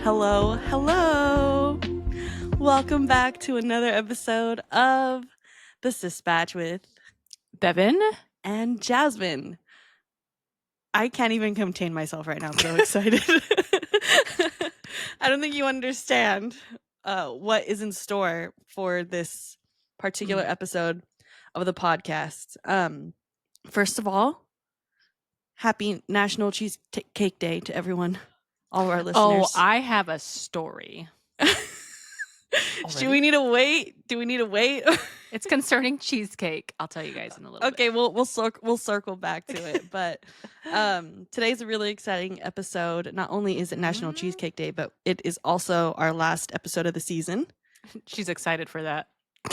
Hello, hello. Welcome back to another episode of the Sispatch with Bevan and Jasmine. I can't even contain myself right now. I'm so excited. I don't think you understand what is in store for this particular episode of the podcast. First of all, happy National Cheesecake Day to everyone, all of our listeners. Oh, I have a story. Do we need to wait? It's concerning cheesecake. I'll tell you guys in a little bit. Okay, we'll circle back to it. But today's a really exciting episode. Not only is it National Cheesecake Day, but it is also our last episode of the season. She's excited for that.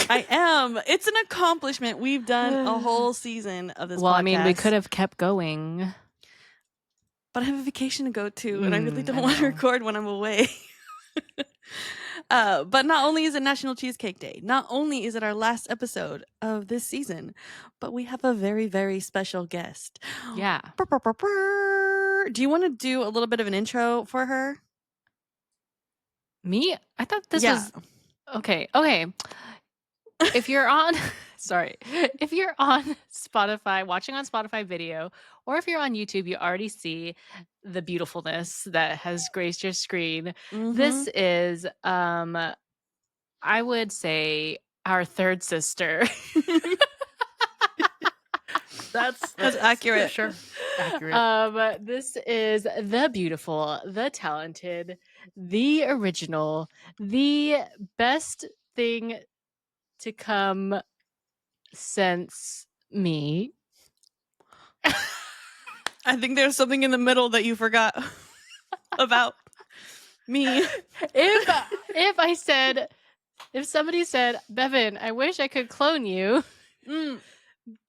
I am. It's an accomplishment. We've done a whole season of this podcast. I mean, we could have kept going. But I have a vacation to go to, and I really don't want to record when I'm away. But not only is it National Cheesecake Day, not only is it our last episode of this season, but we have a very, very special guest. Yeah. Do you want to do a little bit of an intro for her? Me? I thought this was... Okay. If you're on... Sorry. If you're on Spotify, watching on Spotify video, or if you're on YouTube, you already see the beautifulness that has graced your screen. This is, I would say, our third sister. That's accurate. Sure. Accurate. This is the beautiful, the talented, the original, the best thing to come since me. I think there's something in the middle that you forgot about me. If somebody said, Bevan, I wish I could clone you,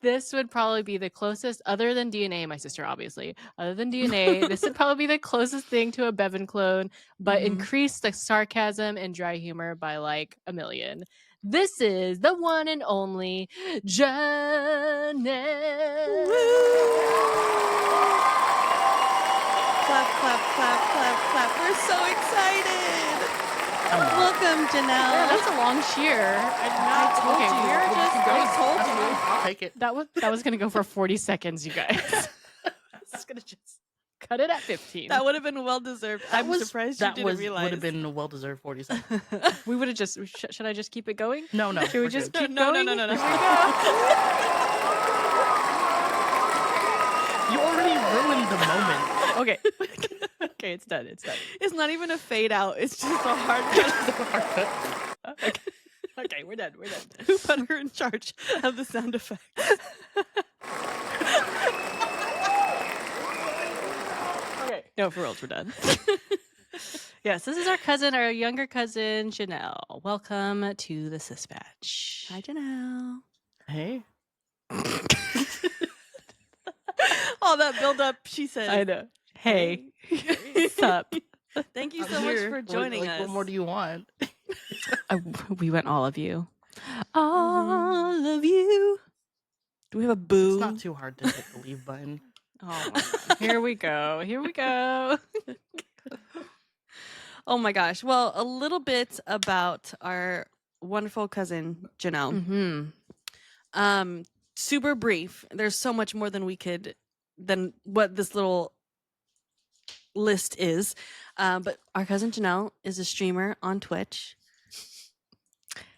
this would probably be the closest, other than DNA, my sister, obviously, other than DNA, this would probably be the closest thing to a Bevan clone, but increase the sarcasm and dry humor by like a million. This is the one and only Janelle. Clap, clap, clap, clap, clap. We're so excited. Welcome, Janelle. Yeah, that's a long cheer. I told you. I'll take it. That was going to go for 40 seconds, you guys. It's going to just cut it at 15. That would have been well deserved. I'm surprised you didn't realize. Would have been a well deserved 40 seconds. We would have just. Should I just keep it going? No. Should we just keep No. going? No. Here we go. You already ruined the moment. Okay, it's done. It's not even a fade out. It's just a hard cut. Okay, we're done. Who put her in charge of the sound effects? Okay. No, for real, we're done. Yes, this is our younger cousin, Juhnell. Welcome to the Sispatch. Hi, Janelle. Hey. All that build up, she said. I know. Hey. What's up? Thank you so much for joining us. What more do you want? We want all of you. All of you. Do we have a boo? It's not too hard to hit the leave button. Oh my God. Here we go. Oh my gosh. Well, a little bit about our wonderful cousin, Janelle. Super brief. There's so much more than what this little list is. But our cousin Janelle is a streamer on Twitch.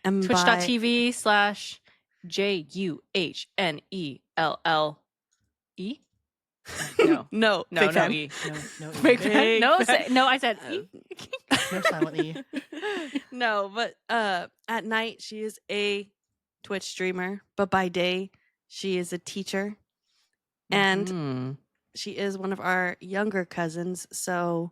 And Twitch.tv/JUHNELLE. No. Fake fan. E. No. Fake fan. No, I said E. No silent E. No, but at night she is a Twitch streamer, but by day she is a teacher. And she is one of our younger cousins. So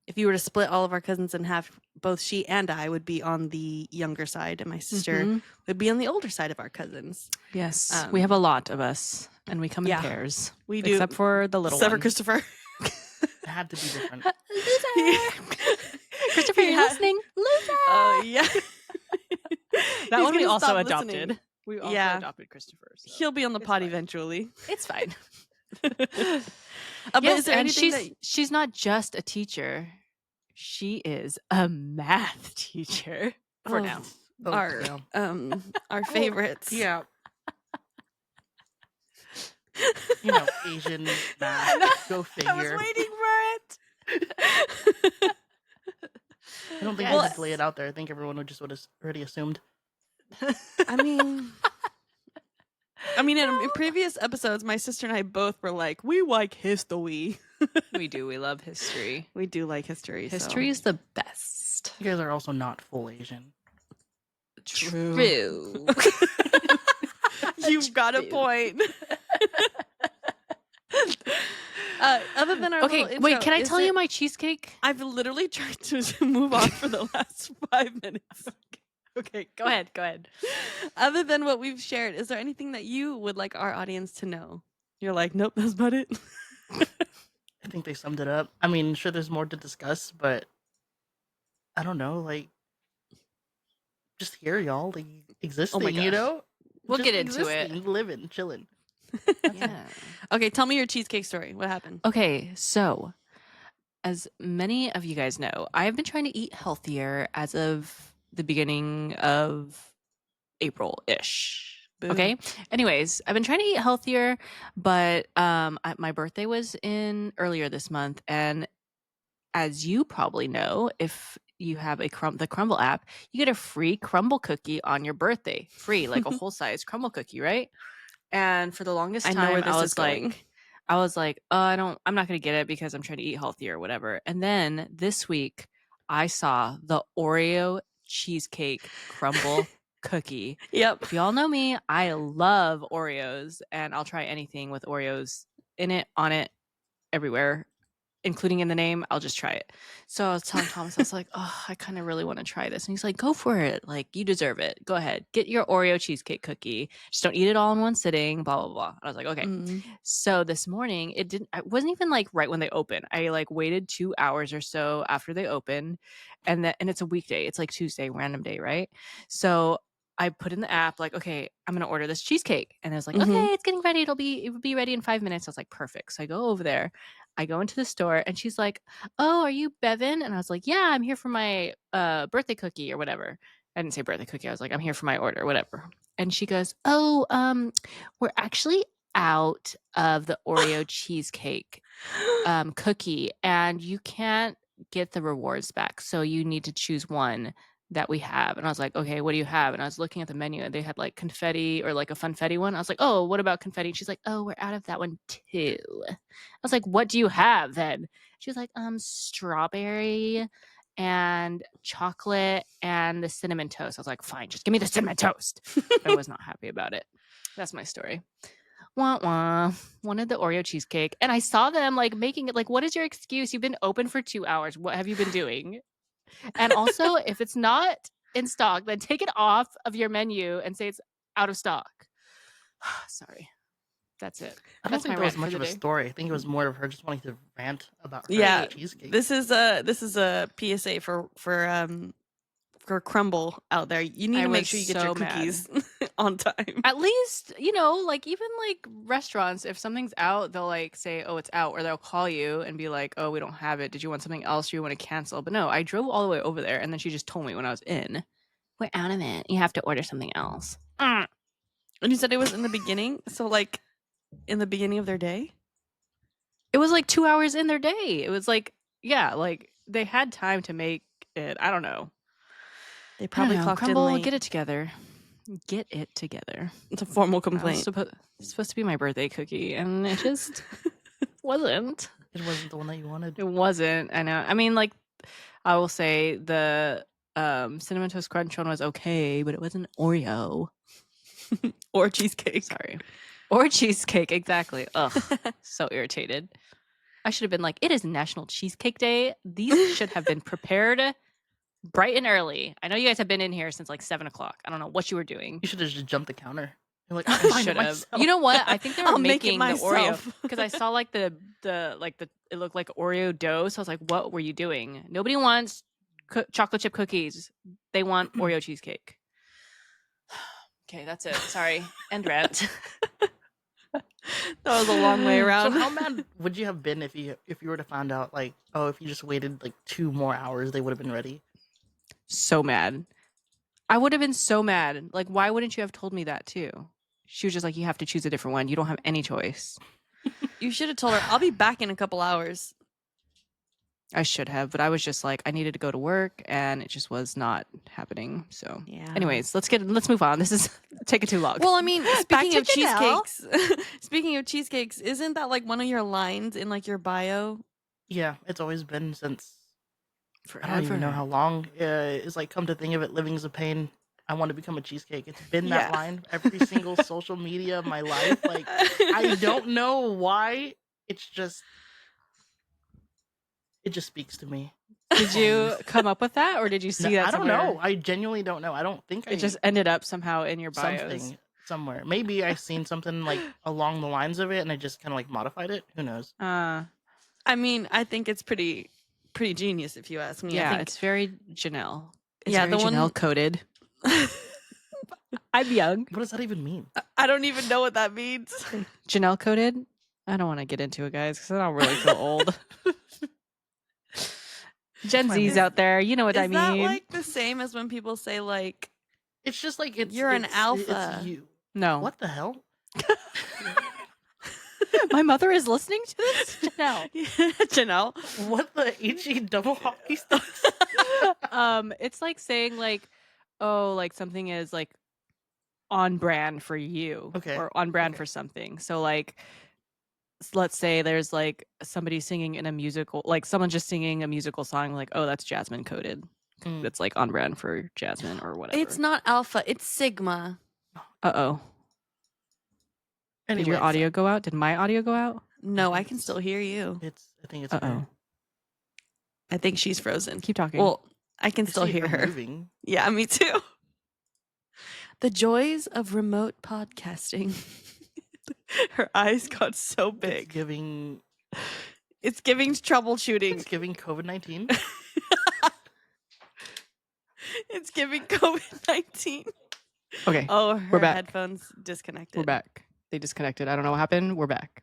if you were to split all of our cousins in half, both she and I would be on the younger side, and my sister would be on the older side of our cousins. Yes, we have a lot of us, and we come in pairs. We do, except for the little except one. for Christopher. It had to be different. Christopher, you're listening? Loser! Yeah. That one we also stop adopted. listening. We also adopted Christopher. So he'll be on the pod fine. eventually. It's fine. But Yes, is there and anything she's not just a teacher. She is a math teacher for now. Oh, our yeah. our favorites. Yeah. You know, Asian math. Go figure. I was waiting for it. I don't think Yes. we had to lay it out there. I think everyone would have already assumed. I mean, in previous episodes, my sister and I both were like, we like history. We do. We love history. We do like history. History is the best. You guys are also not full Asian. True. You've got a point. Other than our Okay, little wait, intro, can I is tell there- you my cheesecake? I've literally tried to move on for the last 5 minutes. Okay, go ahead. Other than what we've shared, is there anything that you would like our audience to know? You're like, nope, that's about it. I think they summed it up. I mean, sure, there's more to discuss, but I don't know, like, just here, y'all, like, existing, you gosh. know? We'll Just get into it. existing, living, chilling. Yeah. Okay, tell me your cheesecake story. What happened? Okay, so as many of you guys know, I have been trying to eat healthier as of the beginning of April-ish. Boo. Okay. Anyways, I've been trying to eat healthier, but my birthday was in earlier this month, and as you probably know, if you have the Crumble app, you get a free crumble cookie on your birthday, free, like a whole size crumble cookie, right? And for the longest I time, know where this is going. I was like, I'm not gonna get it because I'm trying to eat healthy or whatever. And then this week, I saw the Oreo cheesecake crumble cookie. Yep. If y'all know me, I love Oreos, and I'll try anything with Oreos in it, on it, everywhere, including in the name. I'll just try it. So I was telling Thomas, I was like, oh, I kind of really want to try this. And he's like, go for it. Like, you deserve it. Go ahead. Get your Oreo cheesecake cookie. Just don't eat it all in one sitting, blah, blah, blah. I was like, okay. Mm. So this morning, it wasn't even like right when they opened. I like waited 2 hours or so after they opened. And it's a weekday. It's like Tuesday, random day, right? So I put in the app, like, okay, I'm gonna order this cheesecake. And I was like, okay, it's getting ready. It will be ready in 5 minutes. I was like, perfect. So I go over there. I go into the store and she's like, oh, are you Bevan? And I was like, yeah, I'm here for my birthday cookie or whatever. I didn't say birthday cookie. I was like, I'm here for my order, whatever. And she goes, oh, we're actually out of the Oreo cheesecake cookie, and you can't get the rewards back. So you need to choose one that we have. And I was like, okay, what do you have? And I was looking at the menu and they had like confetti or like a funfetti one. I was like, oh, what about confetti? And she's like, oh, we're out of that one too. I was like, what do you have then? She was like, strawberry and chocolate and the cinnamon toast. I was like, fine, just give me the cinnamon toast. But I was not happy about it. That's my story. Wah wah. Wanted the Oreo cheesecake. And I saw them like making it like, what is your excuse? You've been open for 2 hours. What have you been doing? And also, if it's not in stock, then take it off of your menu and say it's out of stock. Sorry. That's it. I don't That's think my there was rant for much the of a day. story. I think it was more of her just wanting to rant about her Yeah, cheesecake. This is a PSA for Crumble out there. You need I to make was sure you get your so mad. cookies on time. At least, like even like restaurants, if something's out, they'll like say, oh, it's out, or they'll call you and be like, oh, we don't have it. Did you want something else or you want to cancel? But no, I drove all the way over there and then she just told me when I was in, we're out of it. You have to order something else. And you said it was in the beginning? So like in the beginning of their day? It was like 2 hours in their day. It was like, yeah, like they had time to make it. I don't know. They probably clocked Crumble, in late. get it together. Get it together. It's a formal It's complaint. supposed to be my birthday cookie, and it just wasn't. It wasn't the one that you wanted. It wasn't. I know. I mean, like, I will say the cinnamon toast crunch one was okay, but it wasn't Oreo Or cheesecake. Sorry, or cheesecake. Exactly. Ugh, so irritated. I should have been like, it is National Cheesecake Day. These should have been prepared bright and early. I know you guys have been in here since like 7 o'clock. I don't know what you were doing. You should have just jumped the counter. You're like, I should have. You know what? I think they were I'll make it making the Oreo myself. because I saw like the it looked like Oreo dough. So I was like, what were you doing? Nobody wants chocolate chip cookies. They want Oreo cheesecake. Okay, that's it. Sorry. End rant. That was a long way around. So how mad would you have been if you were to find out, like, oh, if you just waited like 2 more hours, they would have been ready? So mad. I would have been so mad. Like, why wouldn't you have told me that too? She was just like, you have to choose a different one. You don't have any choice. You should have told her, I'll be back in a couple hours. I should have, but I was just like, I needed to go to work and it just was not happening. So Yeah. anyways, let's move on. This is taking too long. Well, I mean, speaking to of Janelle. cheesecakes, isn't that like one of your lines in like your bio? Yeah, it's always been since Forever. I don't even know how long. It's like, come to think of it, living's a pain. I want to become a cheesecake. It's been that line every single social media of my life. Like, I don't know why. It just speaks to me. Did you come up with that, or did you see that? I don't somewhere? know. I genuinely don't know. I don't think it just ended up somehow in your bios. Something somewhere. Maybe I seen something like along the lines of it, and I just kind of like modified it. Who knows? I mean, I think it's pretty genius if you ask me. Yeah, I think it's very Janelle. It's Yeah, very the one- Janelle coded. I'm young. What does that even mean? I don't even know what that means. Janelle coded. I don't want to get into it, guys, because I don't really feel old. Gen Z's out there, you know what I Is mean. that like the same as when people say like It's just like You're an alpha. It's you. No. What the hell? My mother is listening to this. Janelle. Janelle? What the HE double hockey sticks? It's like saying like, oh, like something is like on brand for you, Okay. or on brand for something. So like, let's say there's like somebody singing in a musical, like someone just singing a musical song, like, oh, that's Jasmine coded. That's like on brand for Jasmine or whatever. It's not alpha, it's sigma. Uh-oh. Anyway, Did your audio go out? Did my audio go out? No, I can still hear you. I think it's Uh-oh. her. I think she's frozen. Keep talking. Well, I can I still see hear her. moving. Yeah, me too. The joys of remote podcasting. Her eyes got so It's big. giving It's giving troubleshooting. It's giving COVID-19. It's giving COVID-19. Okay. Oh, We're her back. headphones disconnected. We're back. They disconnected. I don't know what happened. We're back.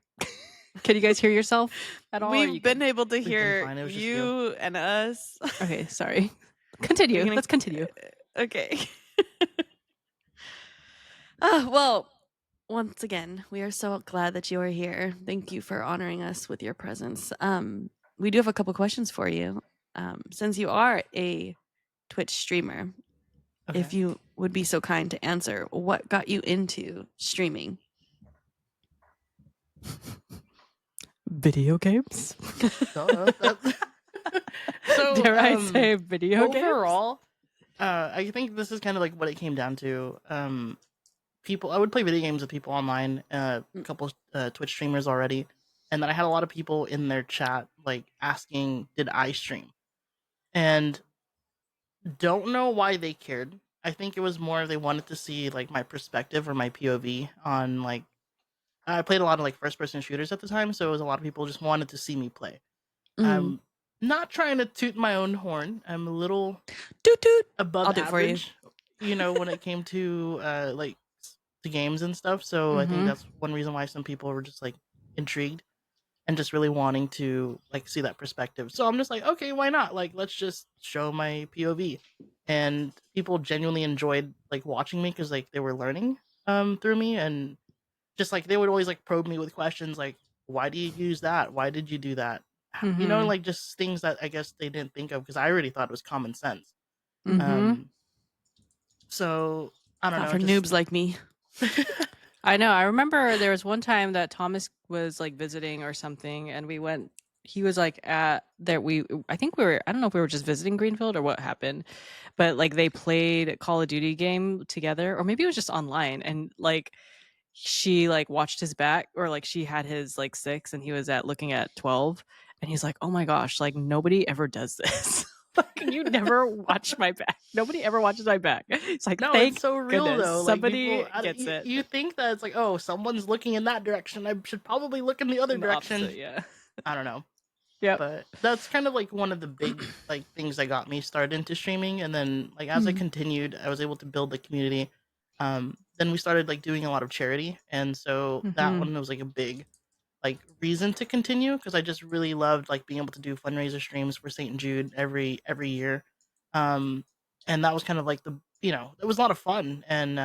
Can you guys hear yourself at all? We've been able to been hear fine. It was just you and us. Okay, sorry. Continue. gonna- Let's continue. Okay. Well, once again, we are so glad that you are here. Thank you for honoring us with your presence. We do have a couple questions for you. Since you are a Twitch streamer, if Okay. you would be so kind to answer, what got you into streaming? Video games? So Dare I say video games? overall, I think this is kind of like what it came down to. I would play video games with people online, a couple Twitch streamers already, and then I had a lot of people in their chat like asking, did I stream? And don't know why they cared. I think it was more they wanted to see like my perspective or my POV on like I played a lot of like first person shooters at the time, so it was a lot of people just wanted to see me play. I'm not trying to toot my own horn. I'm a little Toot toot. above I'll do it for you. average, you know, when it came to like the games and stuff. So I think that's one reason why some people were just like intrigued and just really wanting to like see that perspective. So I'm just like, okay, why not? Like, let's just show my POV. And people genuinely enjoyed like watching me because like they were learning through me, and just like they would always like probe me with questions like, why do you use that? Why did you do that? You know, like just things that I guess they didn't think of because I already thought it was common sense. So I don't Not know. for noobs like me. I know. I remember there was one time that Thomas was like visiting or something, and we went. He was like at there. I think we were. I don't know if we were just visiting Greenfield or what happened, but like they played a Call of Duty game together, or maybe it was just online, and like she like watched his back, or like she had his like 6, and he was at looking at 12, and he's like, "Oh my gosh, like nobody ever does this." Like, you never watch my back. Nobody ever watches my back. It's like, No, thank it's so real goodness. though. Somebody like, people, gets it. You think that it's like, oh, someone's looking in that direction. I should probably look in the other The direction. opposite, yeah. I don't know. Yeah. But that's kind of like one of the big like things that got me started into streaming. And then like as I continued, I was able to build the community. Then then we started like doing a lot of charity, and so that one was like a big like reason to continue because I just really loved like being able to do fundraiser streams for St. Jude every year, and that was kind of like it was a lot of fun, and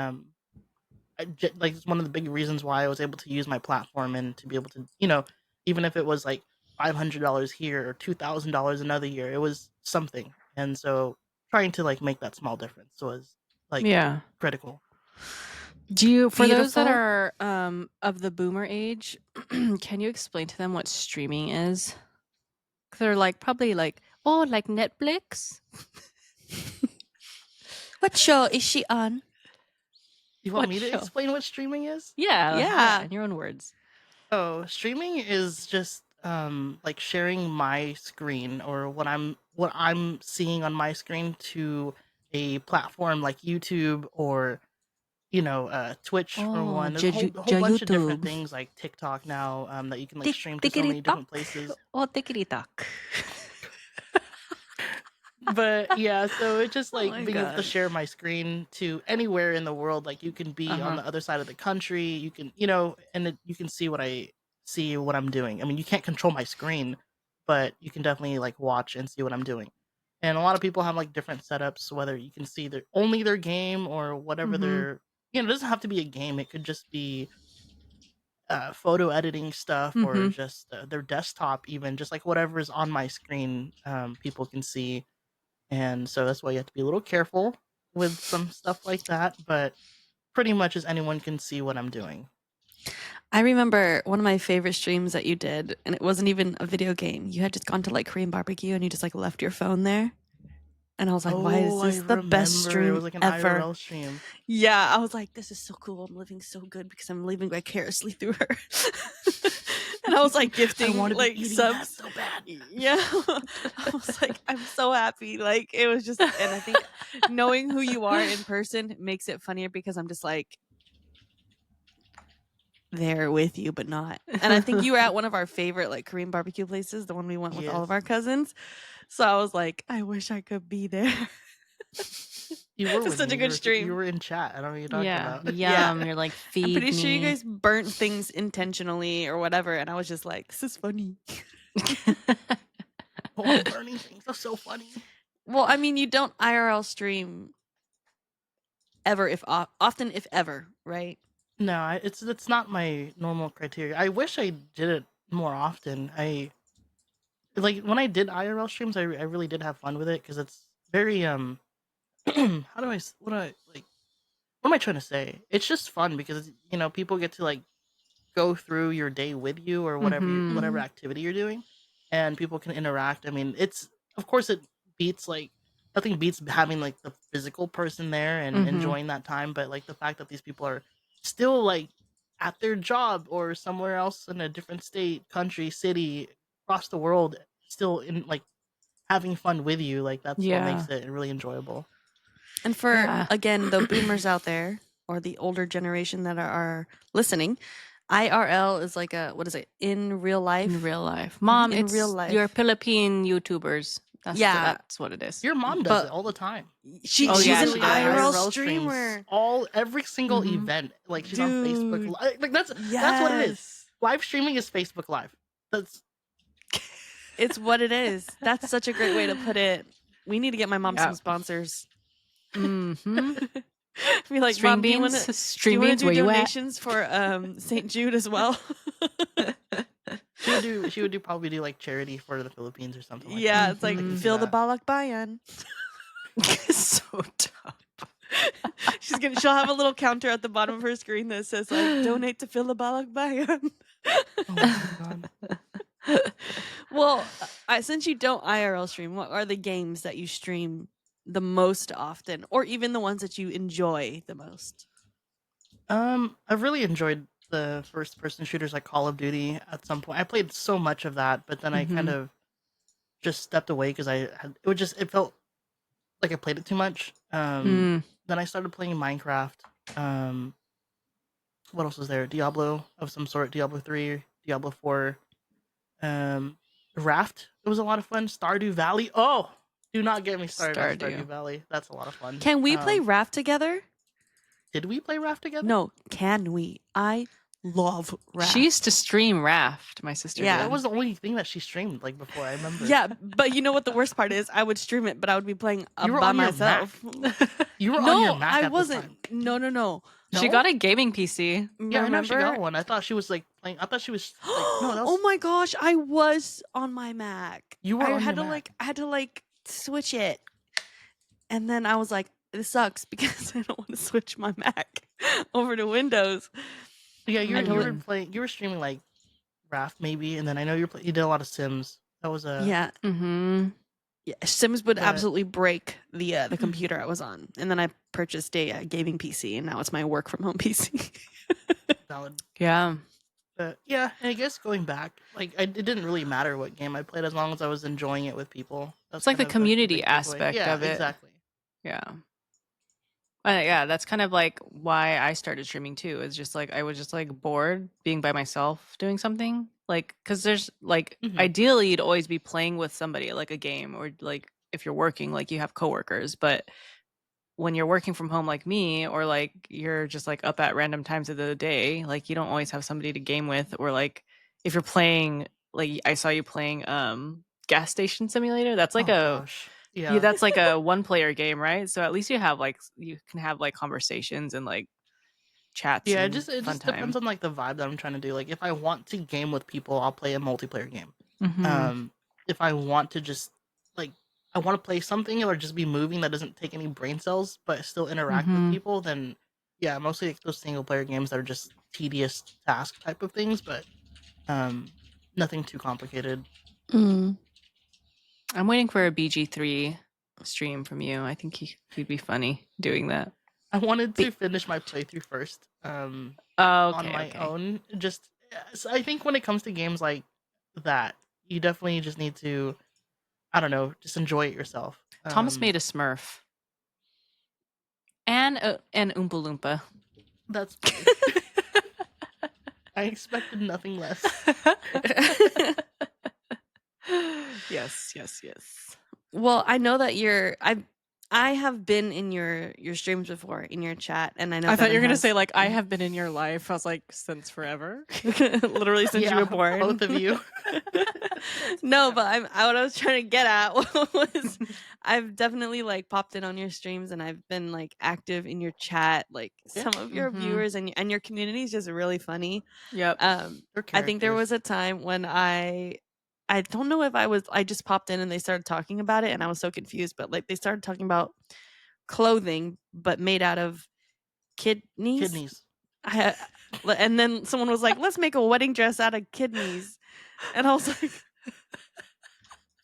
like it's one of the big reasons why I was able to use my platform and to be able to even if it was like $500 here or $2,000 another year, it was something, and so trying to like make that small difference was like critical. Do you, for those that are of the boomer age, can you explain to them what streaming is? They're like probably like, oh, like Netflix. What show is she on? You want me to explain what streaming is? Yeah, in your own words. Oh, streaming is just like sharing my screen or what I'm seeing on my screen to a platform like YouTube or Twitch for one. There's a whole bunch of different things like TikTok now that you can like stream to so many different places. Oh, TikTok. But yeah, so it's just like being able to share my screen to anywhere in the world. Like you can be on the other side of the country. You can, and you can see what I'm doing. I mean, you can't control my screen, but you can definitely like watch and see what I'm doing. And a lot of people have like different setups, whether you can see only their game or whatever their, it doesn't have to be a game. It could just be photo editing stuff or just their desktop, even just like whatever is on my screen, people can see. And so that's why you have to be a little careful with some stuff like that. But pretty much as anyone can see what I'm doing. I remember one of my favorite streams that you did, and it wasn't even a video game. You had just gone to like Korean barbecue and you just like left your phone there. And I was like, why is this the best stream It was like an ever? IRL stream. Yeah, I was like, this is so cool. I'm living so good because I'm living vicariously through her. And I was like gifting like subs so bad. Yeah. I was like, I'm so happy. Like it was just, and I think knowing who you are in person makes it funnier because I'm just like there with you, but not. And I think you were at one of our favorite like Korean barbecue places, the one we went with all of our cousins. So I was like, I wish I could be there. You were such a good stream. You were in chat. I don't know what you're talking about. Yeah, you're like, feed I'm pretty me. sure you guys burnt things intentionally or whatever, and I was just like, this is funny. Oh, burning things are so funny. Well, I mean, you don't IRL stream ever, often, if ever, right? No, it's not my normal criteria. I wish I did it more often. I like when I did IRL streams, I really did have fun with it because it's very what am I trying to say? It's just fun because people get to like go through your day with you or whatever activity you're doing, and people can interact. I mean, of course it beats like nothing beats having like the physical person there and enjoying that time, but like the fact that these people are still like at their job or somewhere else in a different state, country, city, across the world, still in like having fun with you, like that's what makes it really enjoyable. And for again the boomers out there or the older generation that are listening, IRL is like a, what is it, in real life? In real life. Mom, in it's real life. your Philippine YouTubers. That's what it is. Your mom does it all the time. She's an IRL streamer. Every single event, like she's on Facebook Live. Like that's what it is. Live streaming is Facebook Live. It's what it is. That's such a great way to put it. We need to get my mom some sponsors. Be like, Stream Mom, beans, do you want to do donations for St. Jude as well? She would probably do like charity for the Philippines or something like that. Yeah, it's like fill the balakbayan. So tough. She'll have a little counter at the bottom of her screen that says like donate to fill the balakbayan. Oh my god. Well, since you don't IRL stream, what are the games that you stream the most often, or even the ones that you enjoy the most? I've really enjoyed the first-person shooters like Call of Duty at some point. I played so much of that, but then I kind of just stepped away because it felt like I played it too much. Then I started playing Minecraft. What else was there? Diablo of some sort, Diablo 3, Diablo 4. Raft. It was a lot of fun. Stardew Valley. Oh, do not get me started on Stardew Valley. That's a lot of fun. Can we play Raft together? Did we play Raft together? No, can we? I love Raft. She used to stream Raft, my sister. Yeah. That was the only thing that she streamed like before. I remember. Yeah, but you know what the worst part is? I would stream it, but I would be playing You were by on your myself. You were on No, your Mac I at this wasn't. time. No. No? She got a gaming PC. Yeah, I know she got Remember? one. I thought she was like playing. I thought she was like, no, that was. Oh my gosh, I was on my Mac. You were I on had your to Mac. I had to switch it. And then I was like, this sucks because I don't want to switch my Mac over to Windows. Yeah, you I were playing. You were streaming like Raft maybe, and then I know you did a lot of Sims. That was a Yeah. Mm-hmm. Yeah, Sims would But- absolutely break the computer I was on, and then I purchased a gaming PC, and now it's my work from home PC. valid. Yeah. Yeah, and I guess going back, like it didn't really matter what game I played as long as I was enjoying it with people. That's It's like the kind of community big takeaway. aspect Yeah, of it. exactly. Yeah. Yeah, that's kind of like why I started streaming too. It's just like I was just like bored being by myself doing something. Like, because there's like Mhm. ideally you'd always be playing with somebody like a game, or like if you're working, like you have coworkers. But when you're working from home like me, or like you're just like up at random times of the day, like you don't always have somebody to game with. Or like if you're playing, like I saw you playing Gas Station Simulator. That's like Gosh. yeah, that's like a one player game, right? So at least you have like you can have like conversations and like chats. Yeah, it and just fun depends time. on like the vibe that I'm trying to do. Like if I want to game with people, I'll play a multiplayer game. Mhm. If I want to just like I want to play something or just be moving that doesn't take any brain cells but still interact with Mhm. people, then yeah, mostly like those single player games that are just tedious task type of things, but nothing too complicated. I'm waiting for a BG3 stream from you. I think he'd be funny doing that. I wanted to finish my playthrough first. Oh, On okay, my okay. own. Just so I think when it comes to games like that, you definitely just need to, I don't know, just enjoy it yourself. Thomas made a Smurf and an Oompa Loompa. That's funny. I expected nothing less. Yes. Well, I know that I have been in your streams before in your chat, and I know I thought you were Devin gonna has- say like I have been in your life. I was like since forever. literally since you Yeah, were born. both of you. No, but what I was trying to get at was I've definitely like popped in on your streams, and I've been like active in your chat. Like Yeah. some of your Mhm. viewers and your community is just really funny. Yep. I think there was a time when I don't know if I just popped in and they started talking about it, and I was so confused, but like they started talking about clothing but made out of kidneys. And then someone was like, let's make a wedding dress out of kidneys, and I was like,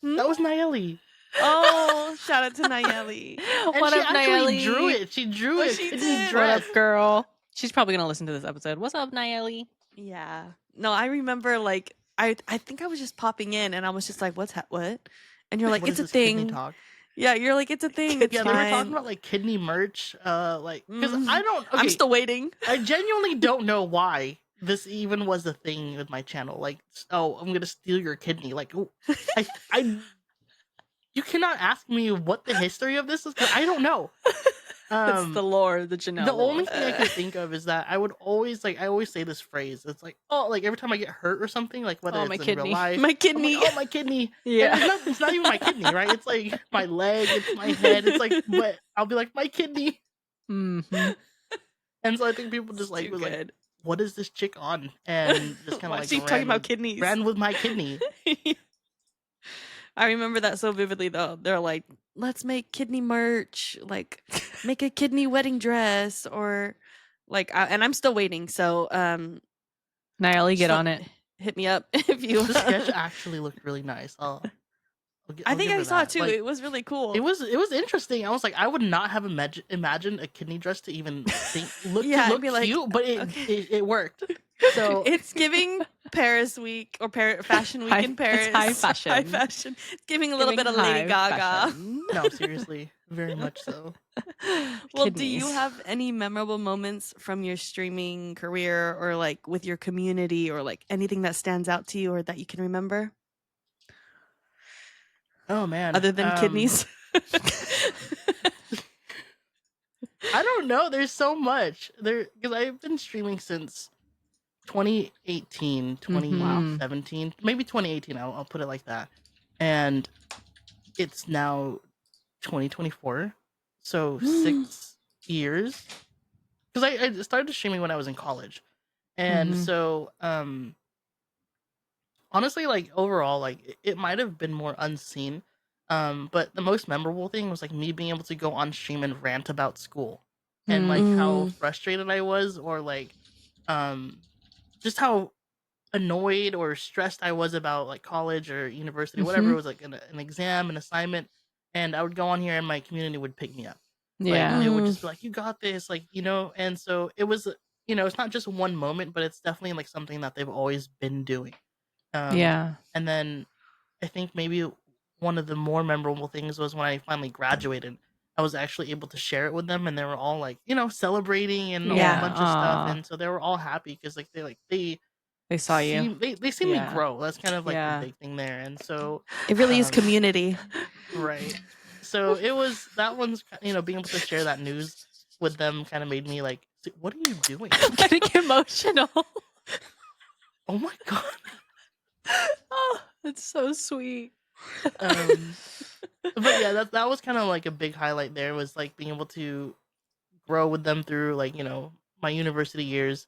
That was Nayeli. oh, shout out to Nayeli. And What she up, actually Nayeli? drew it. She drew Oh, it. she Kidney did. What dress. up, girl? She's probably gonna listen to this episode. What's up, Nayeli? Yeah, no, I remember like I think I was just popping in, and I was just like, what? And you're like, What it's is a this kidney thing. talk? Yeah, you're like, it's a thing. It's Yeah, they were fine. talking about like kidney merch. Like, because Mhm. I don't. Okay, I'm still waiting. I genuinely don't know why this even was a thing with my channel. Like, oh, I'm gonna steal your kidney. Like, oh, I you cannot ask me what the history of this is because I don't know. It's the lore, the Janelle. The only lore. thing I can think of is that I always say this phrase. It's like, oh, like every time I get hurt or something, like whether Oh, it's my in real kidney. life, My I'm kidney. like, oh, my kidney. Yeah. And it's not even my kidney, right? It's like my leg, it's my head. It's like, but I'll be like, my kidney. Mm-hmm. And so I think people just like Too was like, good. what is this chick on? And just kind of Why like is she talking about kidneys? ran with my kidney. I remember that so vividly though. They're like, let's make kidney merch, like make a kidney wedding dress, or like and I'm still waiting. So Nayeli, get so- on it. hit me up if you The sketch actually looked really nice. I think give I her saw that. it too. Like, It was really cool. it was interesting. I was like, I would not have imagined a kidney dress to even look Yeah, I'd look be like, cute, but okay. it worked. So It's giving Paris Week or Fashion Week High- in it's Paris. high fashion. High fashion. It's giving a little bit of Giving Lady high Gaga. fashion. no, seriously, very much so. Well, do you Kidneys. have any memorable moments from your streaming career or like with your community or like anything that stands out to you or that you can remember Oh man, other than kidneys? I don't know. There's so much there because I've been streaming since 2018, 2017, maybe 2018. I'll put it like that. And it's now 2024, so 6 years. Because I started streaming when I was in college, and so honestly, like overall, like it might have been more unseen. But the most memorable thing was like me being able to go on stream and rant about school and like how frustrated I was, or like um just how annoyed or stressed I was about like college or university, whatever it was, like an exam, an assignment, and I would go on here and my community would pick me up. Like Yeah. they would just be like, "You got this," like And so it was, it's not just one moment, but it's definitely like something that they've always been doing. Yeah. And then I think maybe one of the more memorable things was when I finally graduated. I was actually able to share it with them, and they were all like, celebrating and a whole bunch of stuff, and so they were all happy because they saw you. They see me grow. That's kind of like the big thing there, and so it really is community, right? So it was that one's being able to share that news with them kind of made me like, what are you doing? I'm getting emotional. Oh my god. Oh, that's so sweet. But yeah, that was kind of like a big highlight there, was like being able to grow with them through like my university years.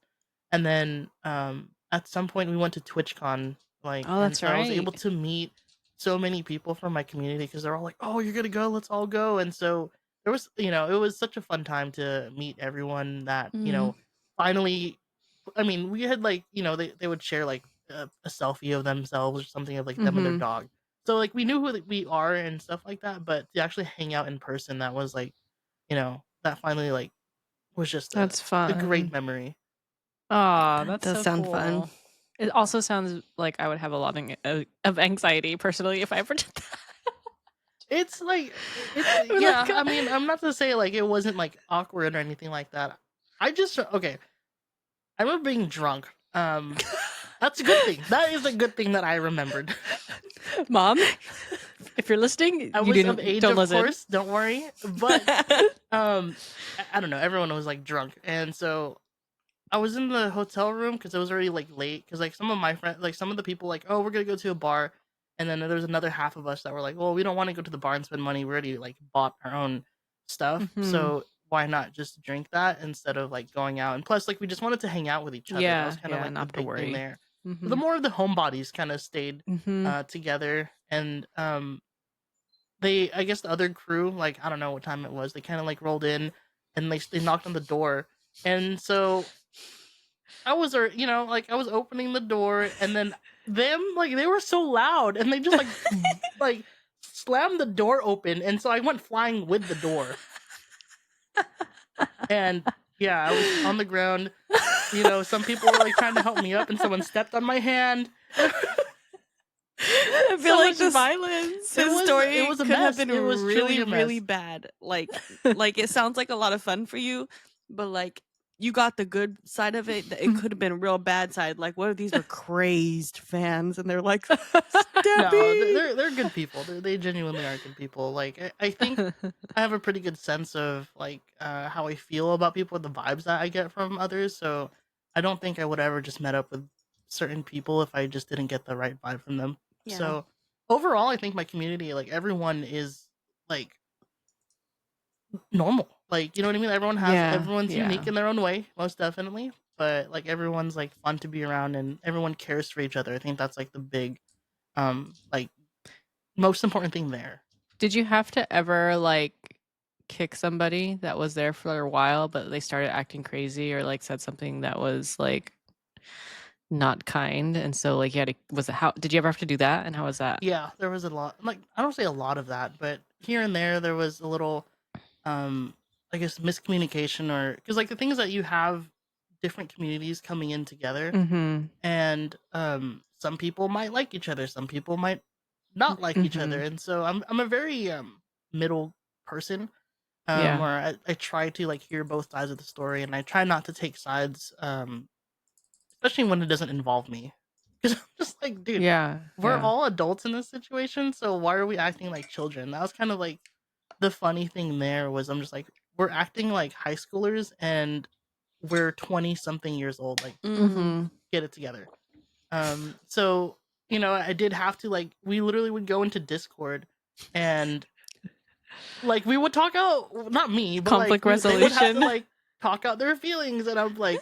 And then at some point we went to TwitchCon, like, Oh, and that's so I was right. able to meet so many people from my community because they're all like, "Oh, you're gonna go, let's all go." And so there was, it was such a fun time to meet everyone that finally. I mean, we had like, they would share like a selfie of themselves or something of like them and their dog. So like we knew who we are and stuff like that, but to actually hang out in person, that was like, that finally like was just That's a great fun. memory. Oh, that's does so sound cool. fun. It also sounds like I would have a lot of anxiety personally if I ever did that. It's like yeah. I mean, I'm not to say like it wasn't like awkward or anything like that. I just okay. I remember being drunk. That's a good thing. That is a good thing that I remembered. Mom, if you're listening, I you was didn't. of age, Don't of listen. course. Don't worry. But I don't know. Everyone was like drunk, and so I was in the hotel room because it was already like late. Because like some of my friends, like some of the people, like, oh, we're gonna go to a bar, and then there was another half of us that were like, well, we don't want to go to the bar and spend money. We already like bought our own stuff, so why not just drink that instead of like going out? And plus, like we just wanted to hang out with each other. That was kind of like the big thing there. The more of the homebodies kind of stayed together, and I guess the other crew, like I don't know what time it was, they kind of like rolled in, and they knocked on the door, and so I was, like I was opening the door, and then them, like they were so loud, and they just like like slammed the door open, and so I went flying with the door, and yeah, I was on the ground. Some people were like trying to help me up, and someone stepped on my hand. I feel So like much this violence. This story it was a could have mess. been It was truly really, a mess. really bad. Like it sounds like a lot of fun for you, but like you got the good side of it. It could have been a real bad side. Like, what if these were crazed fans and they're like, No, Debbie? they're good people. They genuinely are good people. Like I think I have a pretty good sense of like how I feel about people, the vibes that I get from others. So I don't think I would ever just met up with certain people if I just didn't get the right vibe from them. Yeah. So overall, I think my community, like everyone is like normal. Like, you know what I mean? Everyone's unique in their own way, most definitely. But like everyone's like fun to be around, and everyone cares for each other. I think that's like the big like most important thing there. Did you have to ever like kick somebody that was there for a while, but they started acting crazy or like said something that was like not kind, and so like you had to, how did you ever have to do that, and how was that? Yeah, there was a lot. Like I don't say a lot of that, but here and there was a little I guess miscommunication, or because like the thing is that you have different communities coming in together, and some people might like each other, some people might not like each other, and so I'm a very middle person, where I try to like hear both sides of the story, and I try not to take sides, especially when it doesn't involve me, because I'm just like, dude, we're all adults in this situation, so why are we acting like children? That was kind of like the funny thing there, was I'm just like, we're acting like high schoolers and we're 20 something years old. Like, get it together. So, you know, I did have to, like, we literally would go into Discord and like we would talk out, not me, but Conflict like they would have to resolution. like talk out their feelings, and I'm like,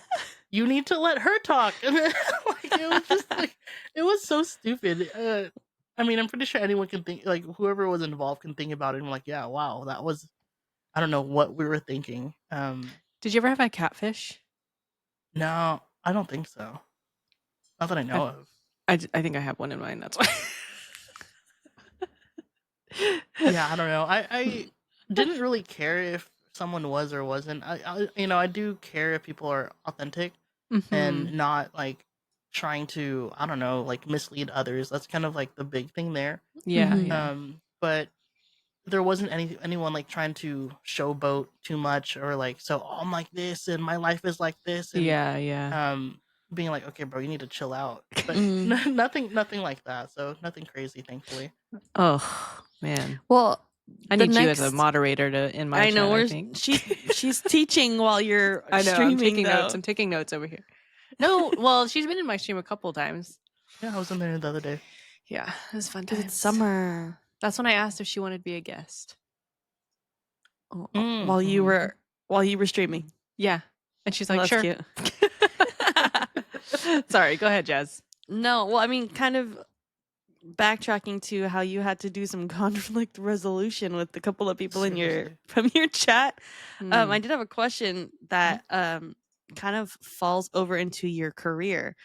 you need to let her talk. And then, like, it was just like, it was so stupid. I mean, I'm pretty sure anyone can think, like, whoever was involved can think about it and like, yeah, wow, that was, I don't know what we were thinking. Did you ever have a catfish? No, I don't think so. Not that I know of. I think I have one in mind. That's why. Yeah, I don't know. I didn't really care if someone was or wasn't. You know, I do care if people are authentic and not like trying to, I don't know, like mislead others. That's kind of like the big thing there. Yeah, yeah. But there wasn't anyone like trying to showboat too much, or like, so, oh, I'm like this and my life is like this, and Yeah. being like, okay, bro, you need to chill out. But nothing like that. So nothing crazy, thankfully. Oh man. Well, I need you as a moderator to in my I know chat, I think. she's teaching while you're I know, streaming. I'm taking though. notes. I'm taking notes over here. No, well, she's been in my stream a couple of times. Yeah, I was in there the other day. Yeah, it was fun. It's summer. That's when I asked if she wanted to be a guest. While you were streaming. Yeah. And she's like, that's sure. Cute. Sorry, go ahead, Jazz. No, well, I mean, kind of backtracking to how you had to do some conflict resolution with a couple of people from your chat. I did have a question that kind of falls over into your career.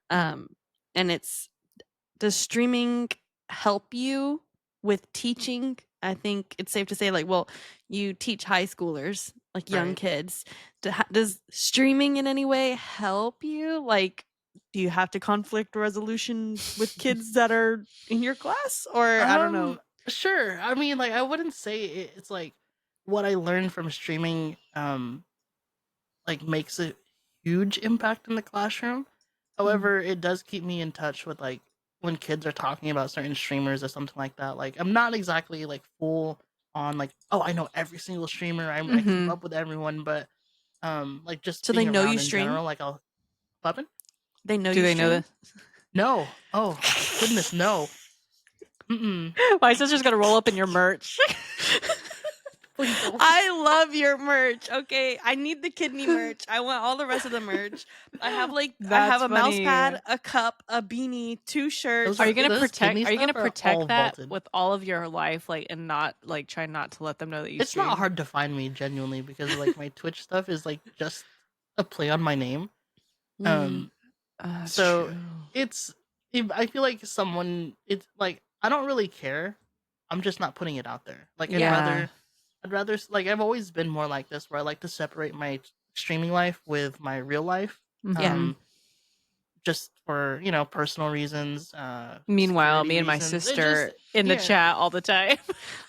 And it's, does streaming help you with teaching? I think it's safe to say, like, well, you teach high schoolers, like young kids. Does streaming in any way help you? Like, do you have to conflict resolution with kids that are in your class? Or I don't know. Sure. I mean, like, I wouldn't say it's like what I learned from streaming like makes a huge impact in the classroom. However, it does keep me in touch with like when kids are talking about certain streamers or something like that. Like, I'm not exactly like full on like, oh, I know every single streamer. I keep up with everyone, but like just so they know you stream. General, like, I'll Puppin? They know Do you they stream? know that? No. Oh goodness, no. My sister's gonna roll up in your merch. I love your merch. Okay, I need the kidney merch. I want all the rest of the merch. I have I have a mouse pad, a cup, a beanie, 2 shirts. Are you gonna protect? Are you gonna protect that with all of your life, like, and not like try not to let them know that you? It's stream? not hard to find me, genuinely, because like my Twitch stuff is like just a play on my name. So true. it's, I feel like it's like, I don't really care. I'm just not putting it out there. Like, I'd rather like, I've always been more like this, where I like to separate my streaming life with my real life. Just for, you know, personal reasons. Meanwhile, me and my sister in the chat all the time.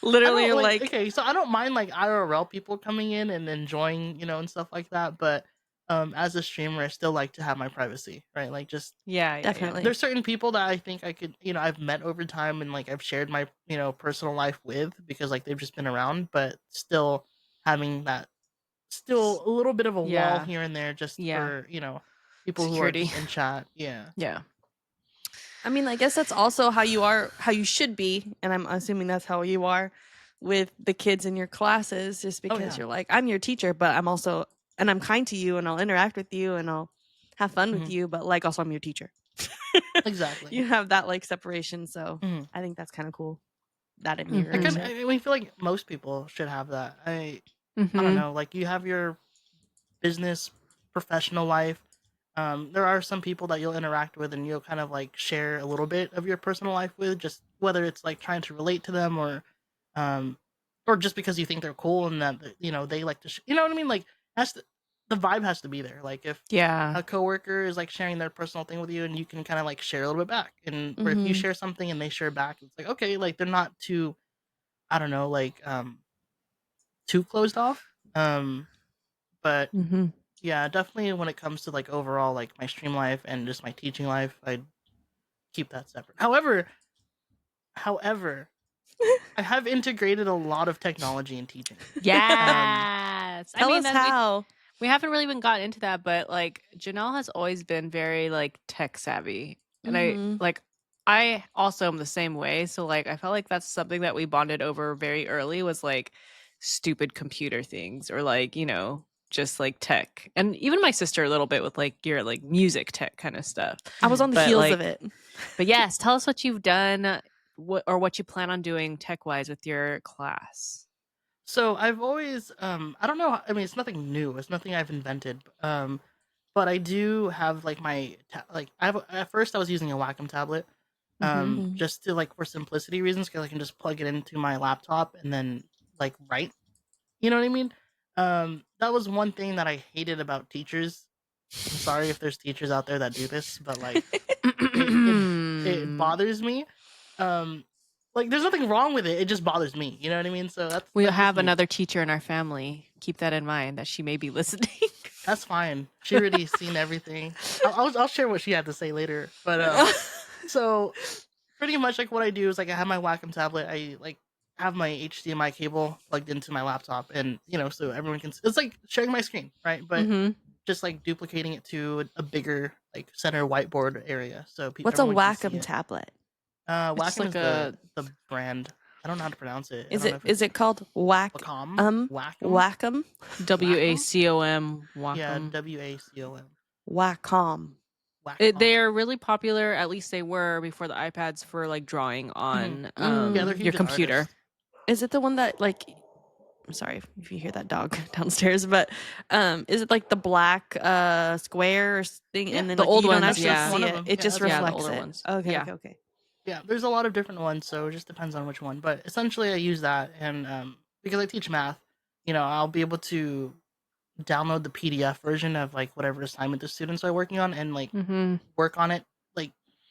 Literally, like, okay, so I don't mind like IRL people coming in and enjoying, you know, and stuff like that, but as a streamer, I still like to have my privacy, right? Like, just definitely. There's certain people that I think I could, you know, I've met over time and like I've shared my, you know, personal life with, because like they've just been around, but still having that, still a little bit of a wall here and there, just for, you know, people security. who are just in chat. Yeah. I mean, I guess that's also how you are, how you should be, and I'm assuming that's how you are with the kids in your classes, just because you're like, I'm your teacher, but I'm also, and I'm kind to you, and I'll interact with you, and I'll have fun with you, but like also I'm your teacher. Exactly. You have that like separation, so I think that's kind of cool. That in your, I feel like most people should have that. I don't know, like, you have your business, professional life. There are some people that you'll interact with and you'll kind of like share a little bit of your personal life with, just whether it's like trying to relate to them, or just because you think they're cool and that, you know, they like to, you know what I mean? Like, the vibe has to be there. Like, if a coworker is like sharing their personal thing with you, and you can kind of like share a little bit back, and or if you share something and they share back, it's like, okay, like they're not too, I don't know, like too closed off. But yeah, definitely when it comes to like overall like my stream life and just my teaching life, I'd keep that separate. However, I have integrated a lot of technology in teaching. Yes. Yes. Tell us how. We haven't really been gotten into that, but like Janelle has always been very like tech savvy. And I also am the same way. So like I felt like that's something that we bonded over very early was like stupid computer things or like, just like tech. And even my sister a little bit with like your like music tech kind of stuff. I was on the heels of it. But yes, tell us what you've done what you plan on doing tech wise with your class. So I've always, I don't know. I mean, it's nothing new. It's nothing I've invented. But I do have like at first I was using a Wacom tablet, just to like for simplicity reasons, because I can just plug it into my laptop and then like write. You know what I mean? That was one thing that I hated about teachers. I'm sorry if there's teachers out there that do this, but like it bothers me. Like there's nothing wrong with it. It just bothers me. You know what I mean? So we'll have another teacher in our family. Keep that in mind that she may be listening. That's fine. She already seen everything. I'll share what she had to say later. But so pretty much like what I do is like I have my Wacom tablet. I like have my HDMI cable plugged into my laptop, and so everyone can. It's like sharing my screen, right? But just like duplicating it to a bigger like center whiteboard area. So what's a Wacom tablet? Wacom is the brand. I don't know how to pronounce it. Is it called Wacom? Wacom? WACOM. Wacom. Yeah, WACOM. Wacom. They are really popular. At least they were before the iPads for like drawing on your computer. Is it the one that like? I'm sorry if you hear that dog downstairs, but is it like the black square thing? Yeah, and then the like, old you ones, don't actually see it. It just reflects the older it. ones. Okay. Yeah, there's a lot of different ones, so it just depends on which one. But essentially, I use that, and because I teach math, I'll be able to download the PDF version of like whatever assignment the students are working on, and like work on it like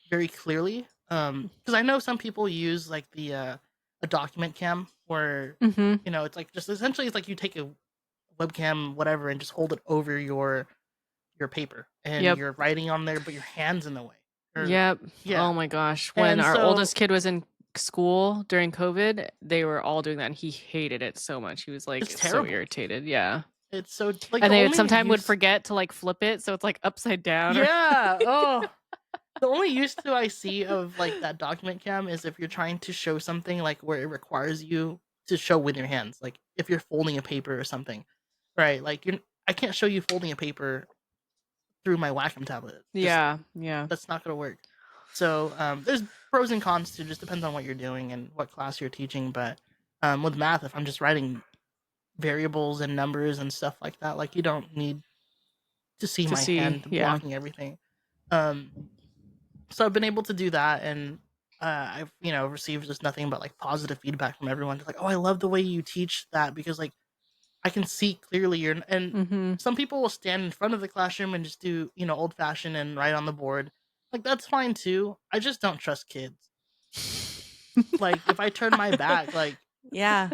very clearly. Because I know some people use like a document cam where it's like just essentially it's like you take a webcam whatever and just hold it over your paper and you're writing on there, but your hand's in the way. Yeah. Oh my gosh. When our oldest kid was in school during COVID, they were all doing that and he hated it so much. He was like so irritated. Yeah. It's so like and they sometimes would forget to like flip it so it's like upside down. Yeah. Oh. The only use to I see of like that document cam is if you're trying to show something like where it requires you to show with your hands, like if you're folding a paper or something, right? Like I can't show you folding a paper through my Wacom tablet. Yeah. That's not gonna work. So there's pros and cons to just depends on what you're doing and what class you're teaching. But with math, if I'm just writing variables and numbers and stuff like that, like you don't need to see my hand blocking everything. So I've been able to do that, and I've received just nothing but like positive feedback from everyone. They're like, "Oh, I love the way you teach that because like I can see clearly." And some people will stand in front of the classroom and just do old fashioned and write on the board. Like that's fine too. I just don't trust kids. Like if I turn my back, like yeah,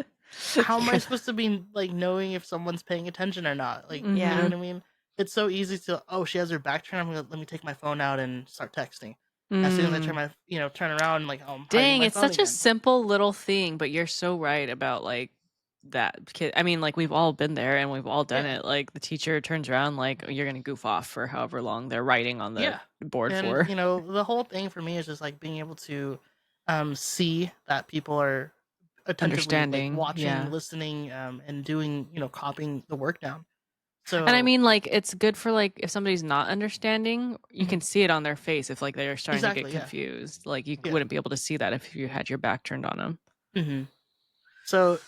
how am I supposed to be like knowing if someone's paying attention or not? Like you know what I mean? It's so easy to she has her back turned. Let me take my phone out and start texting. As soon as I turn my turn around, like dang, it's such again. a simple little thing, but you're so right about like that kid. I mean, like we've all been there and we've all done it. Like the teacher turns around, like you're gonna goof off for however long they're writing on the board for. The whole thing for me is just like being able to see that people are attentively understanding, like, watching, listening, and doing copying the work down. So, and I mean, like, it's good for like if somebody's not understanding, you can see it on their face if like they're starting to get confused. Like you wouldn't be able to see that if you had your back turned on them. Mm-hmm. So,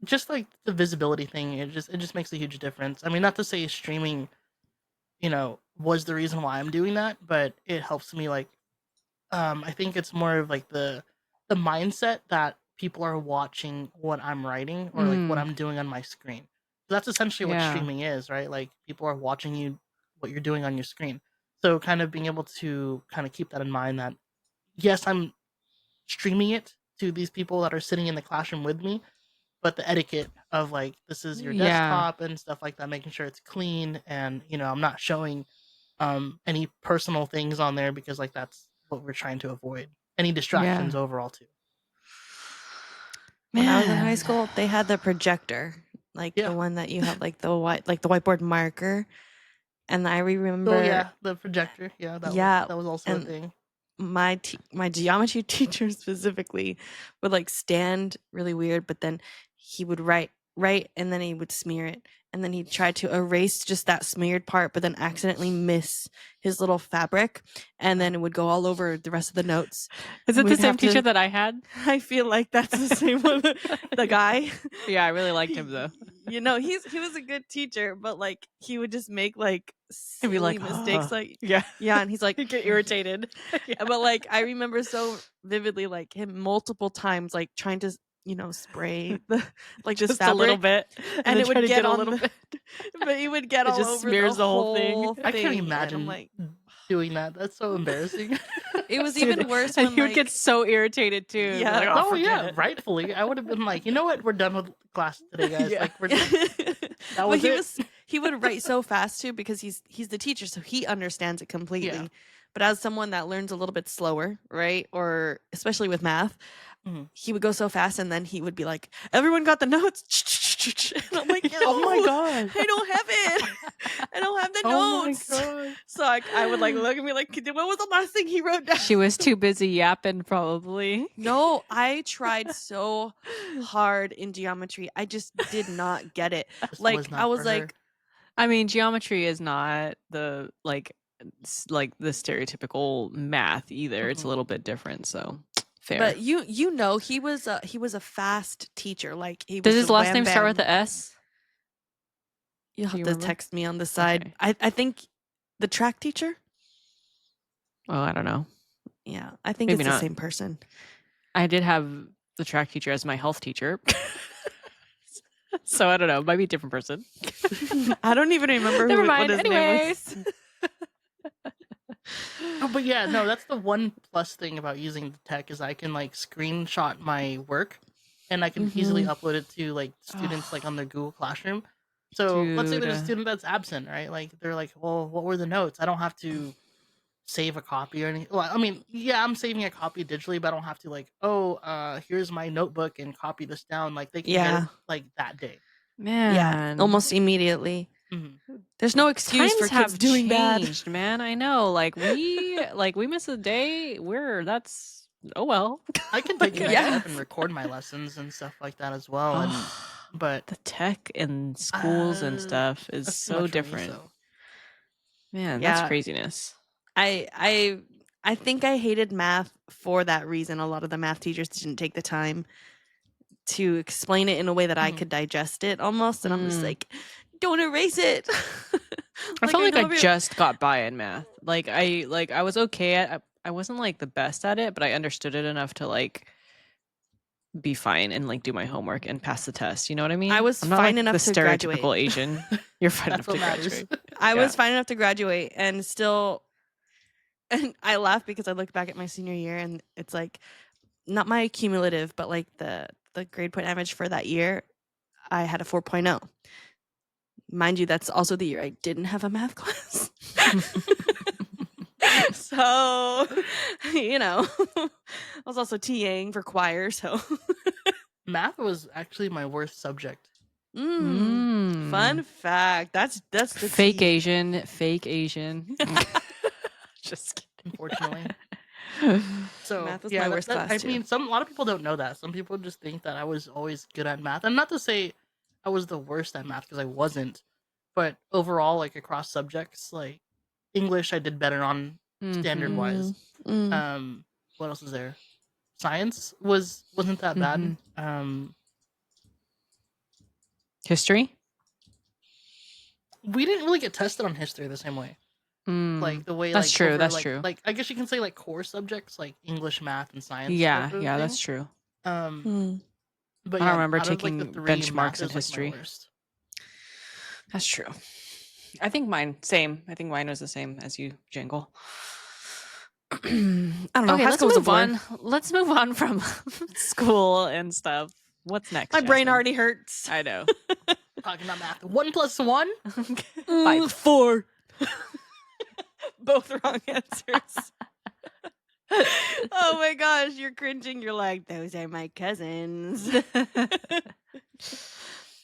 just like the visibility thing, it just makes a huge difference. I mean, not to say streaming, was the reason why I'm doing that, but it helps me like. I think it's more of like the mindset that people are watching what I'm writing or like what I'm doing on my screen. That's essentially what streaming is, right? Like people are watching you, what you're doing on your screen. So kind of being able to kind of keep that in mind that yes, I'm streaming it to these people that are sitting in the classroom with me, but the etiquette of like this is your desktop and stuff like that, making sure it's clean and I'm not showing any personal things on there because like that's what we're trying to avoid. Any distractions overall too. When I was in high school, they had the projector like Yeah. the one that you have like the whiteboard marker. And I remember, Oh yeah, the projector. Yeah, that was also a and thing. my geometry teacher specifically would like stand really weird, but then he would write, and then he would smear it, and then he'd try to erase just that smeared part, but then accidentally miss his little fabric, and then it would go all over the rest of the notes. Is it the same teacher that I had? I feel like that's the same one. The guy. Yeah, I really liked him though. You know, he was a good teacher, but like he would just make like silly like, mistakes, like yeah, and he's like get irritated. Yeah. But like I remember so vividly like him multiple times like trying to spray the like this Just fabric a little bit, and it would get a on little the, bit. but he would get It all just over smears the whole thing. I can't and I'm imagine like, doing that. That's so embarrassing. it was even worse and when he would get so irritated too. Yeah. Like, Oh forget yeah, it. rightfully. I would have been like, you know what? We're done with class today, guys. Yeah. Like we're just, that was it. He would write so fast too because he's the teacher, so he understands it completely. Yeah. But as someone that learns a little bit slower, right, or especially with math, Mhm. he would go so fast, and then he would be like, "Everyone got the notes?" And I'm like, Oh my "No, god. I don't have it. I don't have the Oh notes." my god. So I would like look at me like, "What was the last thing he wrote down?" She was too busy yapping, probably. No, I tried so hard in geometry. I just did not get it. Just Like was not I was for her. like, I mean, geometry is not the like the stereotypical math either. It's a little bit different, so fair. but you know he was a fast teacher. Like he Does was his a last wham name start with bam. the S? You'll Do have you to remember? text me on the side. Okay. I think the track teacher. Oh, I don't know. Yeah, I think Maybe it's not. the same person. I did have the track teacher as my health teacher. So I don't know. Might be a different person. I don't even remember Never what mind. his Anyways. name was. Oh, but yeah, no, that's the one plus thing about using the tech is I can like screenshot my work and I can easily upload it to like students like on their Google Classroom. So let's say there's a Dude. student that's absent, right? Like they're like, well, what were the notes? I don't have to save a copy or anything. Well, I mean, yeah, I'm saving a copy digitally, but I don't have to like, here's my notebook and copy this down. Like they can get it like that day. Man. Yeah, almost immediately. Mhm. There's no excuse Times for kids have doing bad. changed, man. I know. Like we miss a day. That's oh well. I can take the next Yeah. step and record my lessons and stuff like that as well. And but the tech in schools and stuff is that's too so much for me, different. so. Man, Yeah. that's craziness. I think I hated math for that reason. A lot of the math teachers didn't take the time to explain it in a way that I could digest it almost, and I'm just like, don't erase it. I felt like I know just got by in math. Like I was okay at I wasn't like the best at it, but I understood it enough to like be fine and like do my homework and pass the test. You know what I mean? I was I'm not, fine like, enough the to graduate. stereotypical Asian. You're fine enough That's to what matters. graduate. I Yeah. was fine enough to graduate, and still, and I laugh because I look back at my senior year, and it's like not my cumulative, but like the grade point average for that year, I had a 4.0. Mind you, that's also the year I didn't have a math class. So, I was also TAing for choir, so. Math was actually my worst subject. Fun fact. That's the fake tea. Asian. Just kidding. Unfortunately. So Math was yeah, my worst class I too. mean, a lot of people don't know that. Some people just think that I was always good at math. And not to say I was the worst at math because I wasn't, but overall, like across subjects, like English, I did better on standard wise. What else is there? Science wasn't that bad. History? We didn't really get tested on history the same way. Like the way that's like true. over, That's like, true. Like I guess you can say like core subjects like English, math, and science. Yeah, type of yeah, thing. that's true. But I don't yeah, remember out of, taking like, the three, benchmarks math in is, like, my history. worst. That's true. I think mine was the same as you, Jangle. I don't know. Okay, High let's school was a move blur. on. Let's move on from school and stuff. What's next? My brain Jasmine? already hurts. I know. Talking about math. 1 + 1? 5. 4. Both wrong answers. Oh my gosh, you're cringing. You're like, those are my cousins.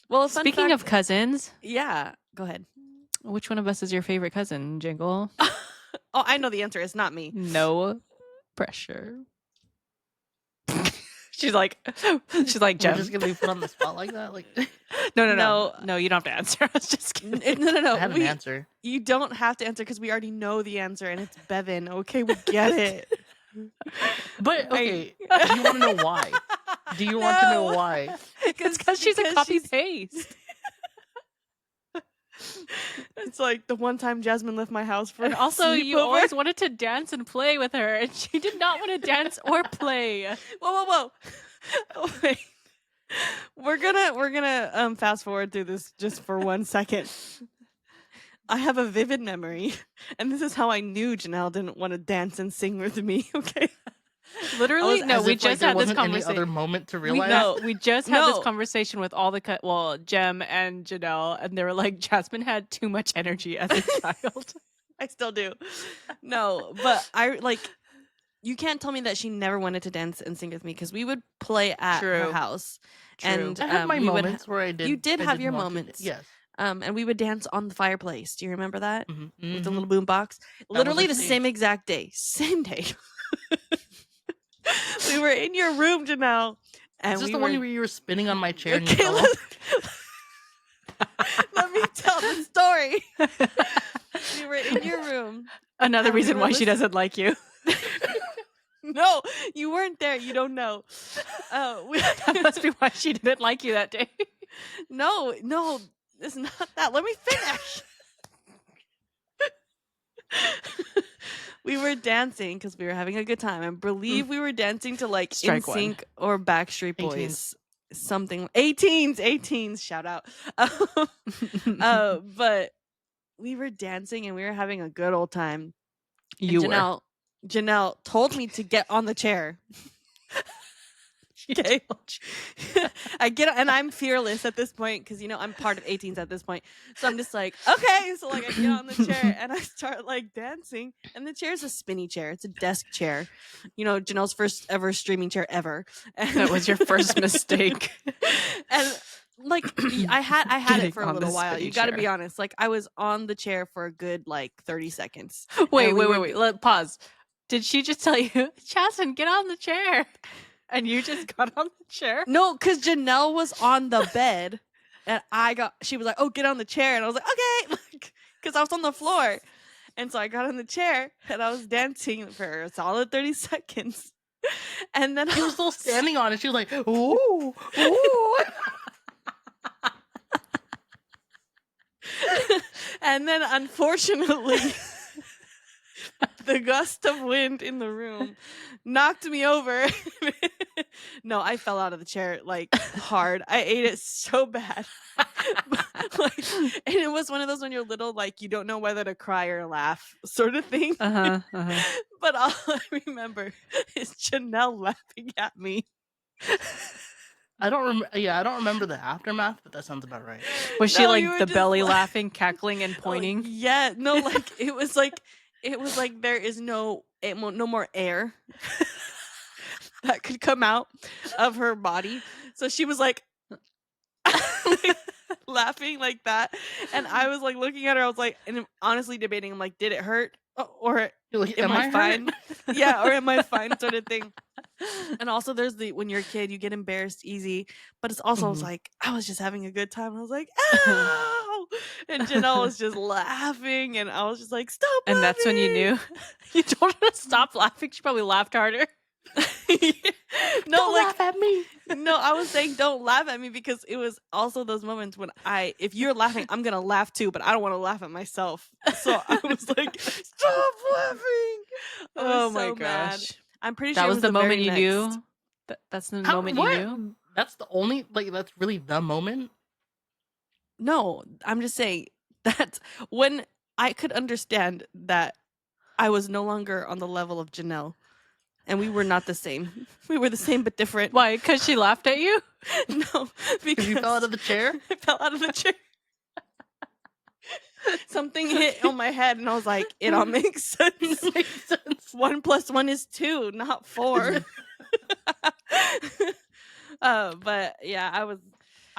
Well, fun Speaking fact- of cousins, yeah, go ahead. which one of us is your favorite cousin, Jangle? Oh, I know the answer. It's not me. No pressure. she's like We're Jem. just gonna be put on the spot like that. Like, No, you don't have to answer. I was just kidding. No. I have an answer. You don't have to answer because we already know the answer, and it's Bevan. Okay, we get it. But okay, do you want to know why? Do you want to know why? It's because she's a copy paste. It's like the one time Jasmine left my house for And also, a you sleepover. always wanted to dance and play with her, and she did not want to dance or play. Whoa. Oh, wait. We're gonna fast forward through this just for 1 second. I have a vivid memory, and this is how I knew Juhnell didn't want to dance and sing with me. Okay, Literally, no. We just had this Any conversation. other moment to realize. We just had this No. conversation with all the Jem and Janelle, and they were like, Jasmine had too much energy as a child. I still do. No, but you can't tell me that she never wanted to dance and sing with me because we would play at her True. house. True. And I have my we would moments where I did. You did I have your want to- moments. Yes. and we would dance on the fireplace. Do you remember that? Mm-hmm. With the little boom box? was Literally our the stage. same exact day. Same day. We were in your room, Janelle. And Is this we the were... one where you were spinning on my chair and you Okay, fell off? let me tell the story. We were in your room. Another And we reason were why she doesn't like you. No, you weren't there. You don't know. That must be why she didn't like you that day. No, it's not that. Let me finish. We were dancing because we were having a good time. I believe we were dancing to like Strike one. NSYNC or Backstreet 18s. Boys. Something 18s, shout out. But we were dancing and we were having a good old time. And You were. Janelle told me to get on the chair. Okay. I get and I'm fearless at this point because I'm part of 18s at this point. So I'm just like, okay. So like I get on the chair and I start like dancing. And the chair is a spinny chair. It's a desk chair. Janelle's first ever streaming chair ever. And That was your first mistake. And like I had Getting it for a on the little while. spinny You got to be chair. honest. Like I was on the chair for a good like 30 seconds. Wait. And we were- Let pause. Did she just tell you, Jasmine, get on the chair? And you just got on the chair? No, because Janelle was on the bed, and she was like, "Oh, get on the chair," and I was like, "Okay," because I was on the floor, and so I got on the chair, and I was dancing for a solid 30 seconds, and then She was still standing on it. She was like, ooh, ooh. And then unfortunately, the gust of wind in the room knocked me over. No, I fell out of the chair like hard. I ate it so bad. And it was one of those when you're little, like you don't know whether to cry or laugh sort of thing. But all I remember is Janelle laughing at me. I don't remember the aftermath, but that sounds about right. Was she No, like you were the just belly like- laughing, cackling, and Oh, pointing? yeah, no, like it was like there is no more air that could come out of her body. So she was like laughing like that, and I was like looking at her. I was like, and honestly debating. I'm like, did it hurt or You're like, am I fine? hurt? Yeah, or am I fine? Sort of thing. And also, there's when you're a kid, you get embarrassed easy. But it's also I was Mhm. like, I was just having a good time. I was like, ow! And Janelle was just laughing, and I was just like, stop! And that's when you knew. You told her to stop laughing. She probably laughed harder. No, Don't like laugh at me. no, I was saying don't laugh at me because it was also those moments when if you're laughing, I'm gonna laugh too, but I don't want to laugh at myself. So I was like, stop laughing! I was Oh my so mad. gosh. I'm pretty sure That it was the moment very you next. knew? That's the moment you knew? That's the only that's really the moment. No, I'm just saying that's when I could understand that I was no longer on the level of Janelle. And we were not the same. We were the same but different. Why? Because she laughed at you? No, Because because you fell out of the chair. I fell out of the chair. Something hit on my head, and I was like, "It all makes sense. Makes sense. 1 + 1 is 2, not 4." But yeah,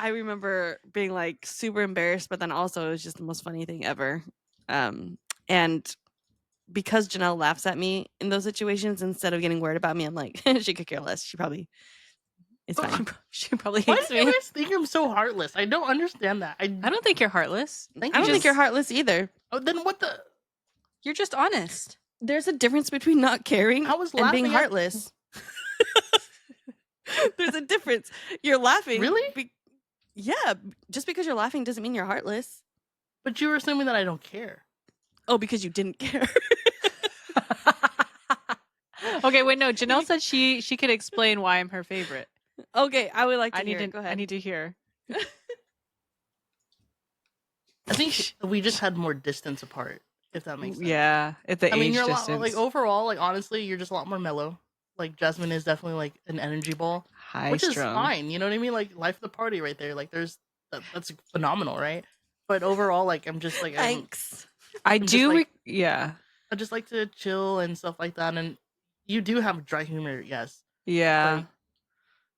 I remember being like super embarrassed, but then also it was just the most funny thing ever. And because Janelle laughs at me in those situations, instead of getting worried about me, I'm like, she could care less. She probably is fine. She probably Why hates do you me. guys think I'm so heartless? I don't understand that. I don't think you're heartless. Thank I you. don't think you're heartless either. Oh, then what the? You're just honest. There's a difference between not caring I was and being laughing at- heartless. There's a difference. You're laughing. Really? Yeah. Just because you're laughing doesn't mean you're heartless. But you were assuming that I don't care. Oh, because you didn't care. Okay, wait, no. Janelle said she could explain why I'm her favorite. Okay, I would like to I need hear it. to. Go ahead. I need to hear. I think we just had more distance apart, if that makes sense. Yeah, at the I mean, age you're a lot, distance. like overall, like honestly, you're just a lot more mellow. Like Jasmine is definitely like an energy ball, high which strung. is fine. You know what I mean? Like life of the party right there. Like that's phenomenal, right? But overall, like I'm just like Thanks. I I'm just do. like- Yeah. I just like to chill and stuff like that. And you do have dry humor, yes. Yeah. Like,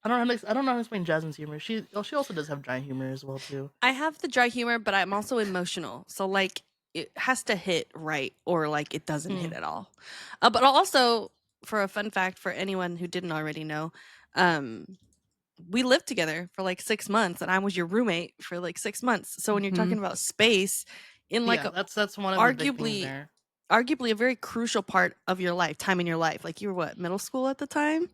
I don't know how to explain Jasmine's humor. She also does have dry humor as well too. I have the dry humor, but I'm also emotional. So like it has to hit right or like it doesn't hit at all. But also for a fun fact for anyone who didn't already know, we lived together for like 6 months and I was your roommate for like 6 months. So when you're talking about space in like that's one of the big things arguably there. arguably a very crucial part of your life, time in your life. Like you were what, middle school at the time?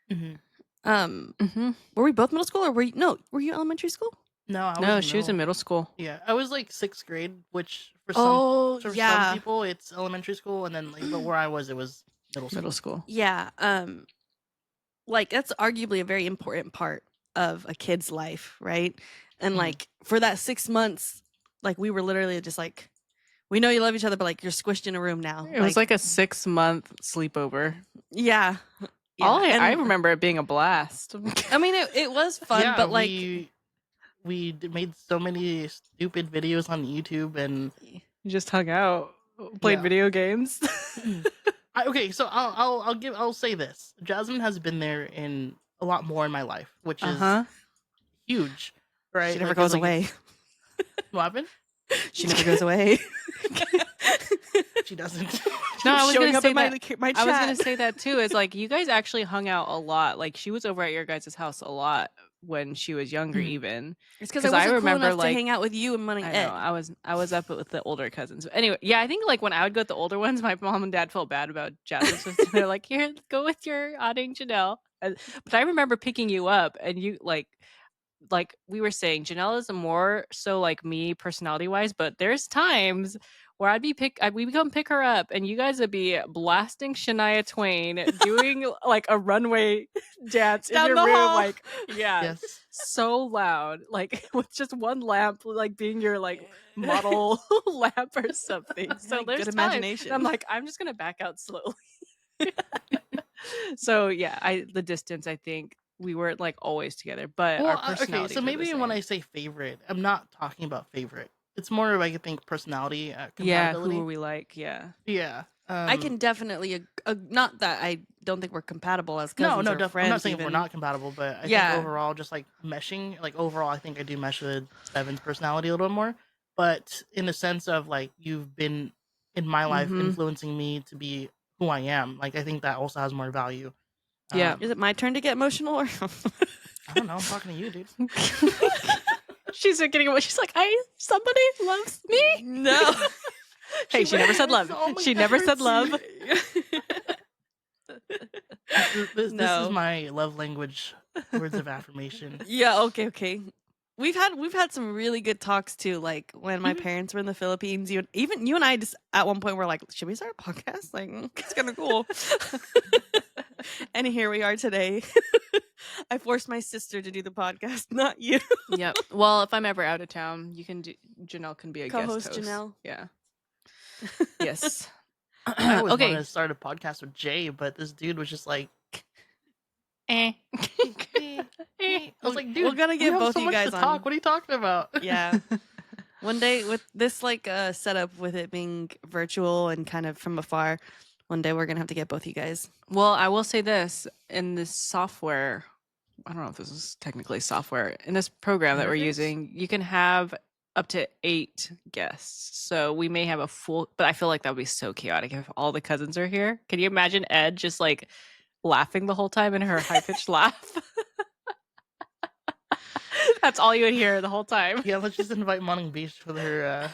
Mm-hmm. Were we both middle school or were you elementary school? No, she was in middle school. Yeah, I was like 6th grade, which for Oh, some yeah. people it's elementary school, and then like but where I was, it was middle school. Middle school. Yeah. Like that's arguably a very important part of a kid's life, right? And like for that 6 months, like we were literally just like, we know you love each other, but like you're squished in a room now. It was like a 6-month sleepover. Yeah. I remember it being a blast. I mean, it was fun, Yeah, but like we made so many stupid videos on YouTube, and you just hung out, played video games. Okay, so I'll say this: Jasmine has been there in a lot more in my life, which is huge, right? She never goes away. What happened? She never goes away. She doesn't. No, I was Showing gonna up say in that. my I chat. was gonna say that too. Is like you guys actually hung out a lot. Like she was over at your guys' house a lot when she was younger, even. It's because I remember cool enough like to hang out with you and Money I Ed. know I was up with the older cousins. Anyway, yeah, I think like when I would go with the older ones, my mom and dad felt bad about Jasmine's sister. They're like, "Here, go with your outing, Janelle." But I remember picking you up, and you like we were saying, Janelle is more so like me personality wise, but there's times where we'd come pick her up and you guys would be blasting Shania Twain doing like a runway dance Down in your the room. hall. Like, yeah, Yes. so loud, like with just one lamp, like being your like model lamp or something. So there's Good times, imagination. I'm like, I'm just going to back out slowly. So yeah, the distance, I think, we weren't like always together, but our personalities. Okay, so maybe when I say favorite, I'm not talking about favorite. It's more of like I think personality compatibility. Yeah, who were we like? Yeah. I can definitely not that I don't think we're compatible as cousins or friends. I'm not saying even. we're not compatible, but I think overall, just like meshing, like overall, I think I do mesh with Evan's personality a little bit more. But in the sense of like you've been in my life influencing me to be who I am, like I think that also has more value. Yeah. Is it my turn to get emotional? Or I don't know. I'm talking to you, dude. She's getting away. She's like, somebody loves me. No. Hey, she never said love. She never said love. This is my love language, words of affirmation. Yeah. Okay. We've had some really good talks too. Like when my parents were in the Philippines, you and I just at one point were like, should we start a podcast? Like it's kind of cool. And here we are today. I forced my sister to do the podcast, not you. Yep. Well, if I'm ever out of town, Janelle can be a Co-host guest host. Janelle. Yeah. Yes. I always wanted to start a podcast with Jay, but this dude was just like, eh. I was like, dude, we're gonna get both so you much guys to on. talk. What are you talking about? Yeah. One day with this like setup with it being virtual and kind of from afar, one day we're gonna have to get both you guys. Well, I will say this: in this software I don't know if this is technically software. In this program that we're Interface? using, you can have up to 8 guests. So we may have a full, but I feel like that would be so chaotic if all the cousins are here. Can you imagine Ed just like laughing the whole time in her high-pitched laugh? That's all you would hear the whole time. Yeah, let's just invite Morning Beach with her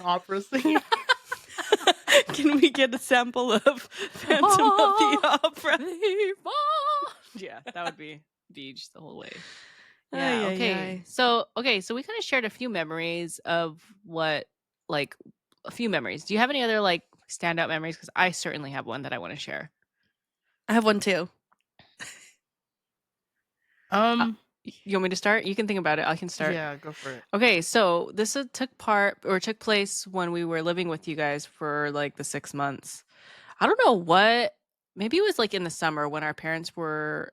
opera singing. Can we get a sample of Phantom of the Opera? Yeah, that would be Beach the whole way. Ay, Yeah. ay, Okay. ay. So we kind of shared a few memories of what, like, a few memories. Do you have any other like standout memories? Because I certainly have one that I want to share. I have one too. You want me to start? You can think about it. I can start. Yeah, go for it. Okay, so this took place when we were living with you guys for like the 6 months. I don't know what. Maybe it was like in the summer when our parents were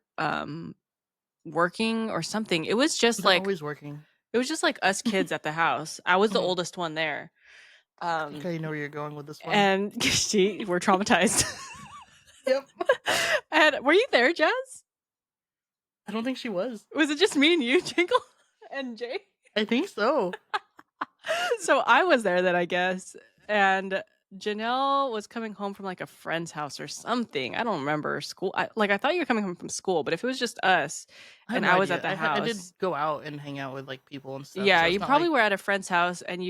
working or something. It was just They're like always working. it was just like us kids at the house. I was the oldest one there. I think I know where you're going with this one. And we're traumatized. Yep. And were you there, Jazz? I don't think she was. Was it just me and you, Jangle and Jay? I think so. So I was there then, I guess. And Janelle was coming home from like a friend's house or something. I don't remember school. I thought you were coming home from school, but if it was just us and I was at the house. I did go out and hang out with like people and stuff. Yeah, so you probably were at a friend's house and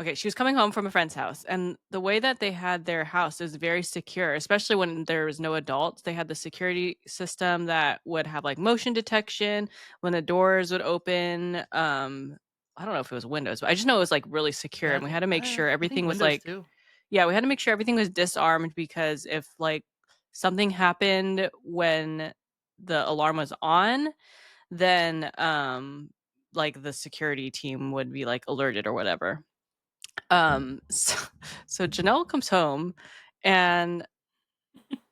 okay, she was coming home from a friend's house, and the way that they had their house is very secure, especially when there was no adults. They had the security system that would have like motion detection when the doors would open. I don't know if it was windows, but I just know it was like really secure, and we had to make sure everything was like, yeah, we had to make sure everything was disarmed because if like something happened when the alarm was on, then like the security team would be like alerted or whatever. So Janelle comes home and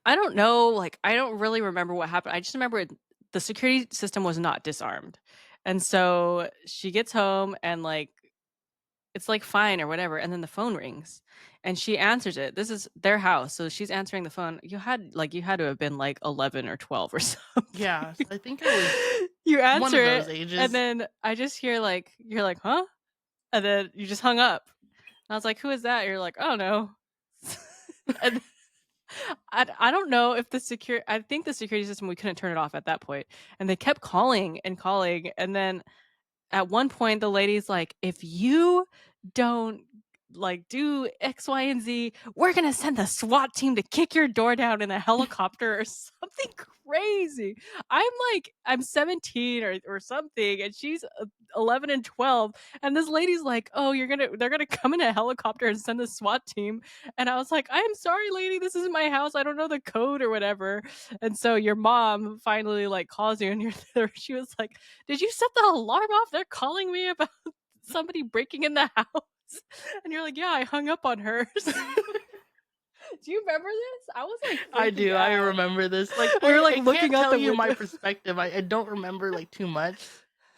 I don't know, like I don't really remember what happened. I just remember the security system was not disarmed. And so she gets home and like it's like fine or whatever, and then the phone rings and she answers it. This is their house, so she's answering the phone. You had to have been like 11 or 12 or something. Yeah, I think I was you answer one of those ages. And then I just hear like you're like, huh? And then you just hung up. I was like, who is that? You're like, I don't know. And I don't know if I think the security system, we couldn't turn it off at that point. And they kept calling and calling. And then at one point, the lady's like, if you don't like do X, Y, and Z, we're going to send the SWAT team to kick your door down in a helicopter or something crazy. I'm 17 or something, and she's 11 and 12, and this lady's like, oh, they're gonna come in a helicopter and send the SWAT team. And I was like, I'm sorry, lady, this isn't my house, I don't know the code or whatever. And so your mom finally like calls you, and you're there. She was like, did you set the alarm off? They're calling me about somebody breaking in the house. And you're like, yeah, I hung up on hers. Do you remember this? I was like, I do. out. I remember this. Like we were like I looking can't out tell the you window. my perspective. I don't remember like too much,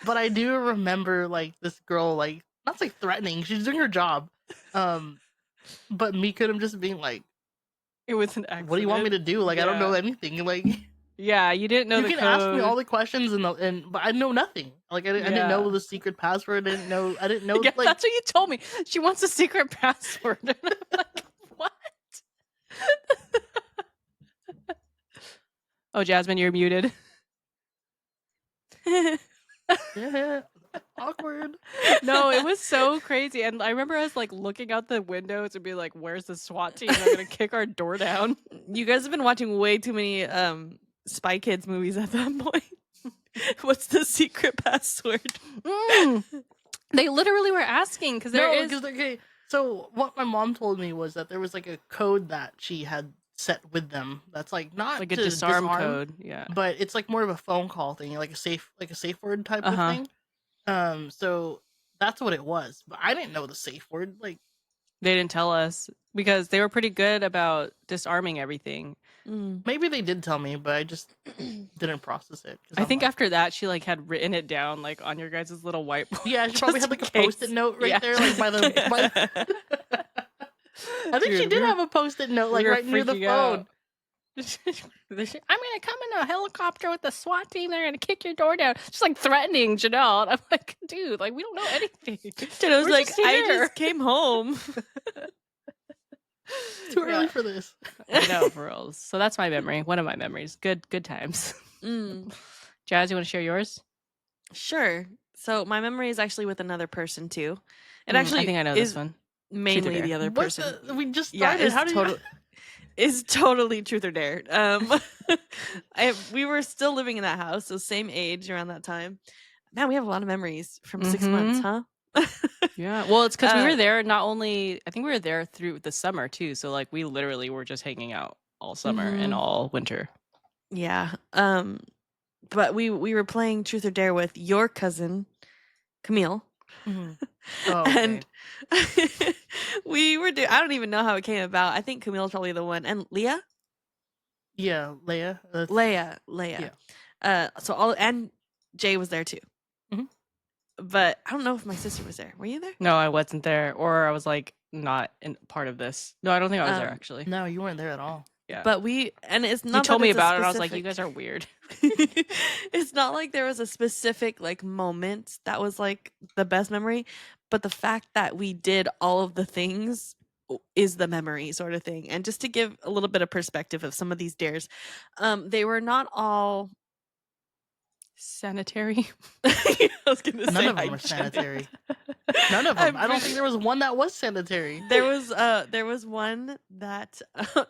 but I do remember like this girl like not like threatening. She's doing her job, but me could have just being like, it was an accident. What do you want me to do? Like I don't know anything. Like yeah, you didn't know you the can code. ask me all the questions but I know nothing. Like I didn't know the secret password. I didn't know. Yeah, like that's what you told me. She wants a secret password. And I'm like, what? Oh, Jasmine, you're muted. yeah, awkward. No, it was so crazy. And I remember I was like looking out the windows and be like, where's the SWAT team? They're gonna kick our door down. You guys have been watching way too many Spy Kids movies at that point. What's the secret password? They literally were asking because okay. So what my mom told me was that there was like a code that she had set with them. That's like not like a to disarm code, yeah. But it's like more of a phone call thing, like a safe word type of thing. So that's what it was. But I didn't know the safe word. Like they didn't tell us because they were pretty good about disarming everything. Maybe they did tell me, but I just didn't process it. I think after that, she like had written it down like on your guys' little whiteboard. Yeah, she probably had like a Post-it note right there, like by the. I think she did have a Post-it note like right near the phone. I'm gonna come in a helicopter with the SWAT team. They're gonna kick your door down. Just like threatening Janelle. And I'm like, dude, like we don't know anything. Janelle's We're like, just I here." just came home. Too early Yeah. for this. I know, for reals. So that's my memory. One of my memories. Good times. Jazz, you want to share yours? Sure. So my memory is actually with another person too. It I actually think I know is this one. mainly Dare. the other What person. we just Yeah, started. it's How do you? is totally truth or dare. We were still living in that house, so same age around that time. Man, we have a lot of memories from 6 months, huh? Yeah. Well, it's because we were there not only, I think we were there through the summer too. So like we literally were just hanging out all summer and all winter. Yeah. But we were playing truth or dare with your cousin, Camille. Mhm. Oh, okay. And we were I don't even know how it came about. I think Camille's probably the one. And Leah? Yeah, Leia. Leia. So all and Jay was there too. Mhm. But I don't know if my sister was there. Were you there? No, I wasn't there. Or I was like not in part of this. No, I don't think I was there actually. No, you weren't there at all. Yeah. But it's not. You told that me it's a about it and I was like, specific- you guys are weird. It's not like there was a specific like moment that was like the best memory, but the fact that we did all of the things is the memory sort of thing. And just to give a little bit of perspective of some of these dares, they were not all Sanitary. I was gonna say None of them are hygienic. sanitary. None of them. I don't think there was one that was sanitary. There was one that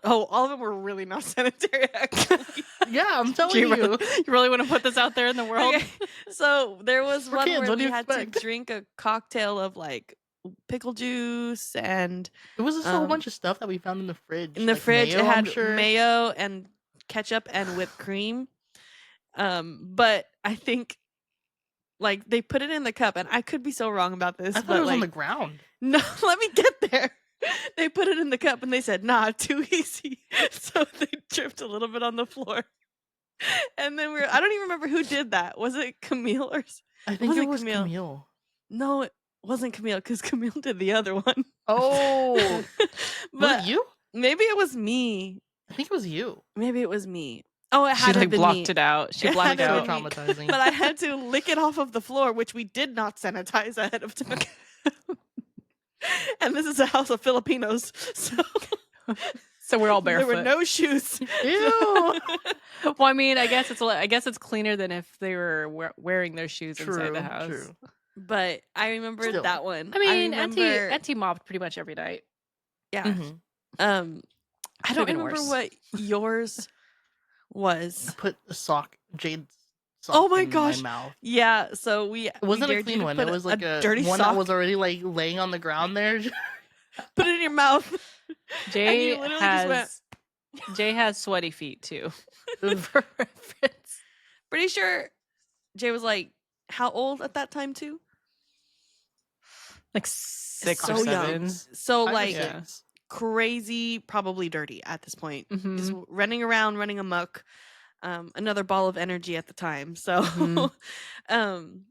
all of them were really not sanitary actually. Yeah, I'm telling You you. really want to put this out there in the world? Okay, so there was For one kids, where what do we you had expect? to drink a cocktail of like pickle juice and It was just a whole bunch of stuff that we found in the fridge. in the like fridge mayo, it I'm had sure. mayo and ketchup and whipped cream. But I think like they put it in the cup, and I could be so wrong about this. I thought but it was like, on the ground. no, let me get there. They put it in the cup and they said, nah, too easy. So they tripped a little bit on the floor. And then I don't even remember who did that. Was it Camille or I think wasn't it was Camille. Camille. no, it wasn't Camille because Camille did the other one. Oh, was But it you? maybe it was me. I think it was you. Maybe it was me. Oh, it She had to like have been blocked me. it out. She It blocked it had So to out. been me. traumatizing. But I had to lick it off of the floor, which we did not sanitize ahead of time. And this is a house of Filipinos, so So we're all barefoot. there were no shoes. Ew. Well, I mean, I guess it's cleaner than if they were wearing their shoes inside True. the house. True. But I remember Still. that one. I mean, remember, Auntie mopped pretty much every night. yeah. Mhm. I Could've don't been remember worse. what yours was. I put a Jade's sock Oh my in gosh. my mouth. Yeah, so we It wasn't we a dared you clean to one. put It was like a dirty one sock. that was already like laying on the ground there. Put it in your mouth. Jay you literally just went- Jay has sweaty feet too. For reference. Pretty sure Jay was like how old at that time too? Like 6 So or young. 7. So Five or like Yeah. six. crazy, probably dirty at this point. Mhm. Just running around, running amok. Another ball of energy at the time. So Mhm.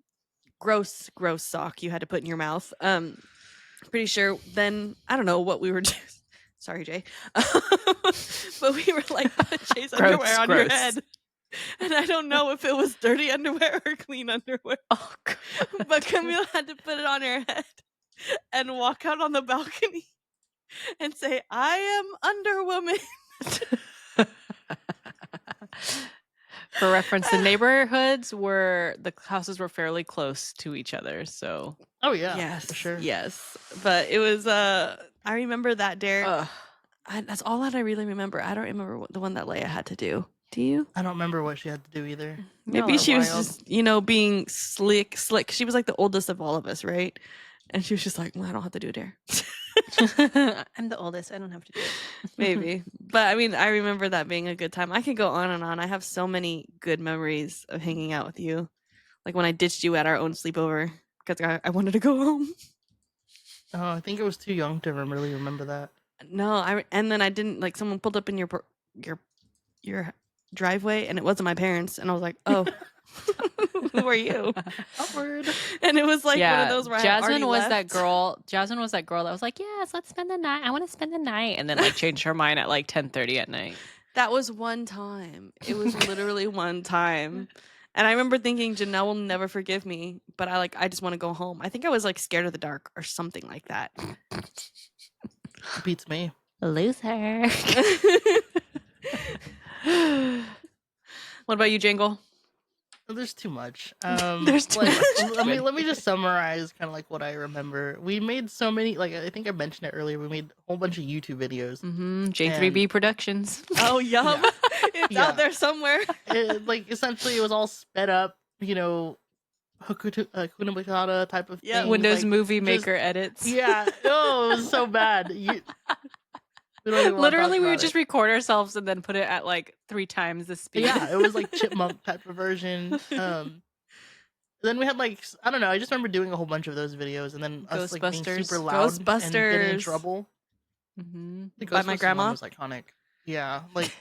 gross sock you had to put in your mouth. Pretty sure then I don't know what we were doing. Sorry, Jay. But we were like put Jay's underwear on your gross. head. And I don't know if it was dirty underwear or clean underwear. Oh god. But Camille had to put it on her head and walk out on the balcony and say, I am Underwoman. For reference, the neighborhoods the houses were fairly close to each other, so Oh yeah. Yes, For sure. yes. But it was I remember that dare. ugh. That's all that I really remember. I don't remember the one that Leia had to do. Do you? I don't remember what she had to do either. Maybe Y'all are she was wild. just, being slick. She was like the oldest of all of us, right? And she was just like, well, I don't have to do a dare. I'm the oldest. I don't have to do it. Maybe. But I mean, I remember that being a good time. I could go on and on. I have so many good memories of hanging out with you. Like when I ditched you at our own sleepover because I wanted to go home. Oh, I think I was too young to really remember that. No, and then I didn't like someone pulled up in your driveway and it wasn't my parents and I was like, "Oh, who are you?" Awkward. And it was like one of those where I had already Jasmine was left. that girl. Jasmine was that girl that was like, "Yes, let's spend the night. I want to spend the night," and then like changed her mind at like 10:30 at night. That was one time. It was literally one time. And I remember thinking Janelle will never forgive me, but I just want to go home. I think I was like scared of the dark or something like that. Beats me. Loser. What about you, Jangle? There's too much. There's too like, much. let me just summarize kind of like what I remember. We made so many, like I think I mentioned it earlier. We made a whole bunch of YouTube videos. J3B Productions. Oh, yum. Yeah. It's Yeah. out there somewhere. Like essentially, it was all sped up. Hakuna Matata type of thing. Windows like, Movie just- Maker edits. Yeah. Oh, it was so bad. We don't even wanna talk Literally, we would about just it. record ourselves and then put it at like 3 times the speed. Yeah, it was like chipmunk type of version. Then we had like I don't know. I just remember doing a whole bunch of those videos, and then us like being Ghostbusters. super loud and getting in Ghostbusters. trouble. Mm-hmm. By my Ghostbusters grandma? one was iconic. Yeah, like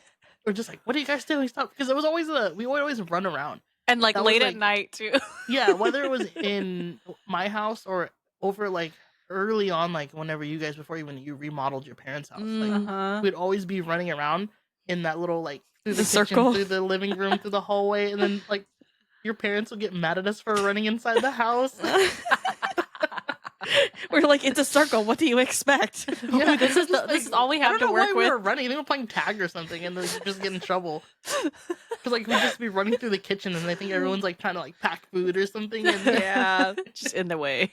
we're just like, what are you guys doing? Stop! Because it was always we would always run around. And like That was, late like- at night too. Yeah, whether it was in my house or over like early on, like whenever you guys before even you remodeled your parents' house, like Uh-huh. we'd always be running around in that little like through the, The kitchen, circle. through the living room, through the hallway, and then like your parents would get mad at us for running inside the house. We're like, it's a circle. What do you expect? Yeah, this is this is all we I have don't to know work why we with. were running. They were playing tag or something, and then just get in trouble. Because like we'd just be running through the kitchen, and I think everyone's like trying to like pack food or something. And Yeah. Just in the way.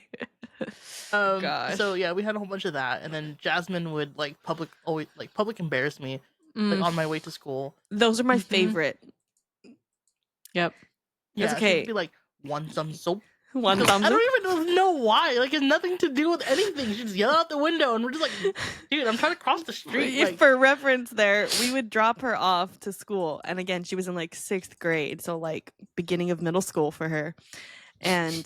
Gosh. So yeah, we had a whole bunch of that, and then Jasmine would like public embarrass me like on my way to school. Those are my Mhm. favorite. Yep. Yeah, That's she'd okay. be like, "Want some soap?" One I thumbs up. don't even know why. Like, it's nothing to do with anything. She just yell out the window, and we're just like, "Dude, I'm trying to cross the street." Like, For reference there, we would drop her off to school. And again, she was in like 6th grade. So like beginning of middle school for her. And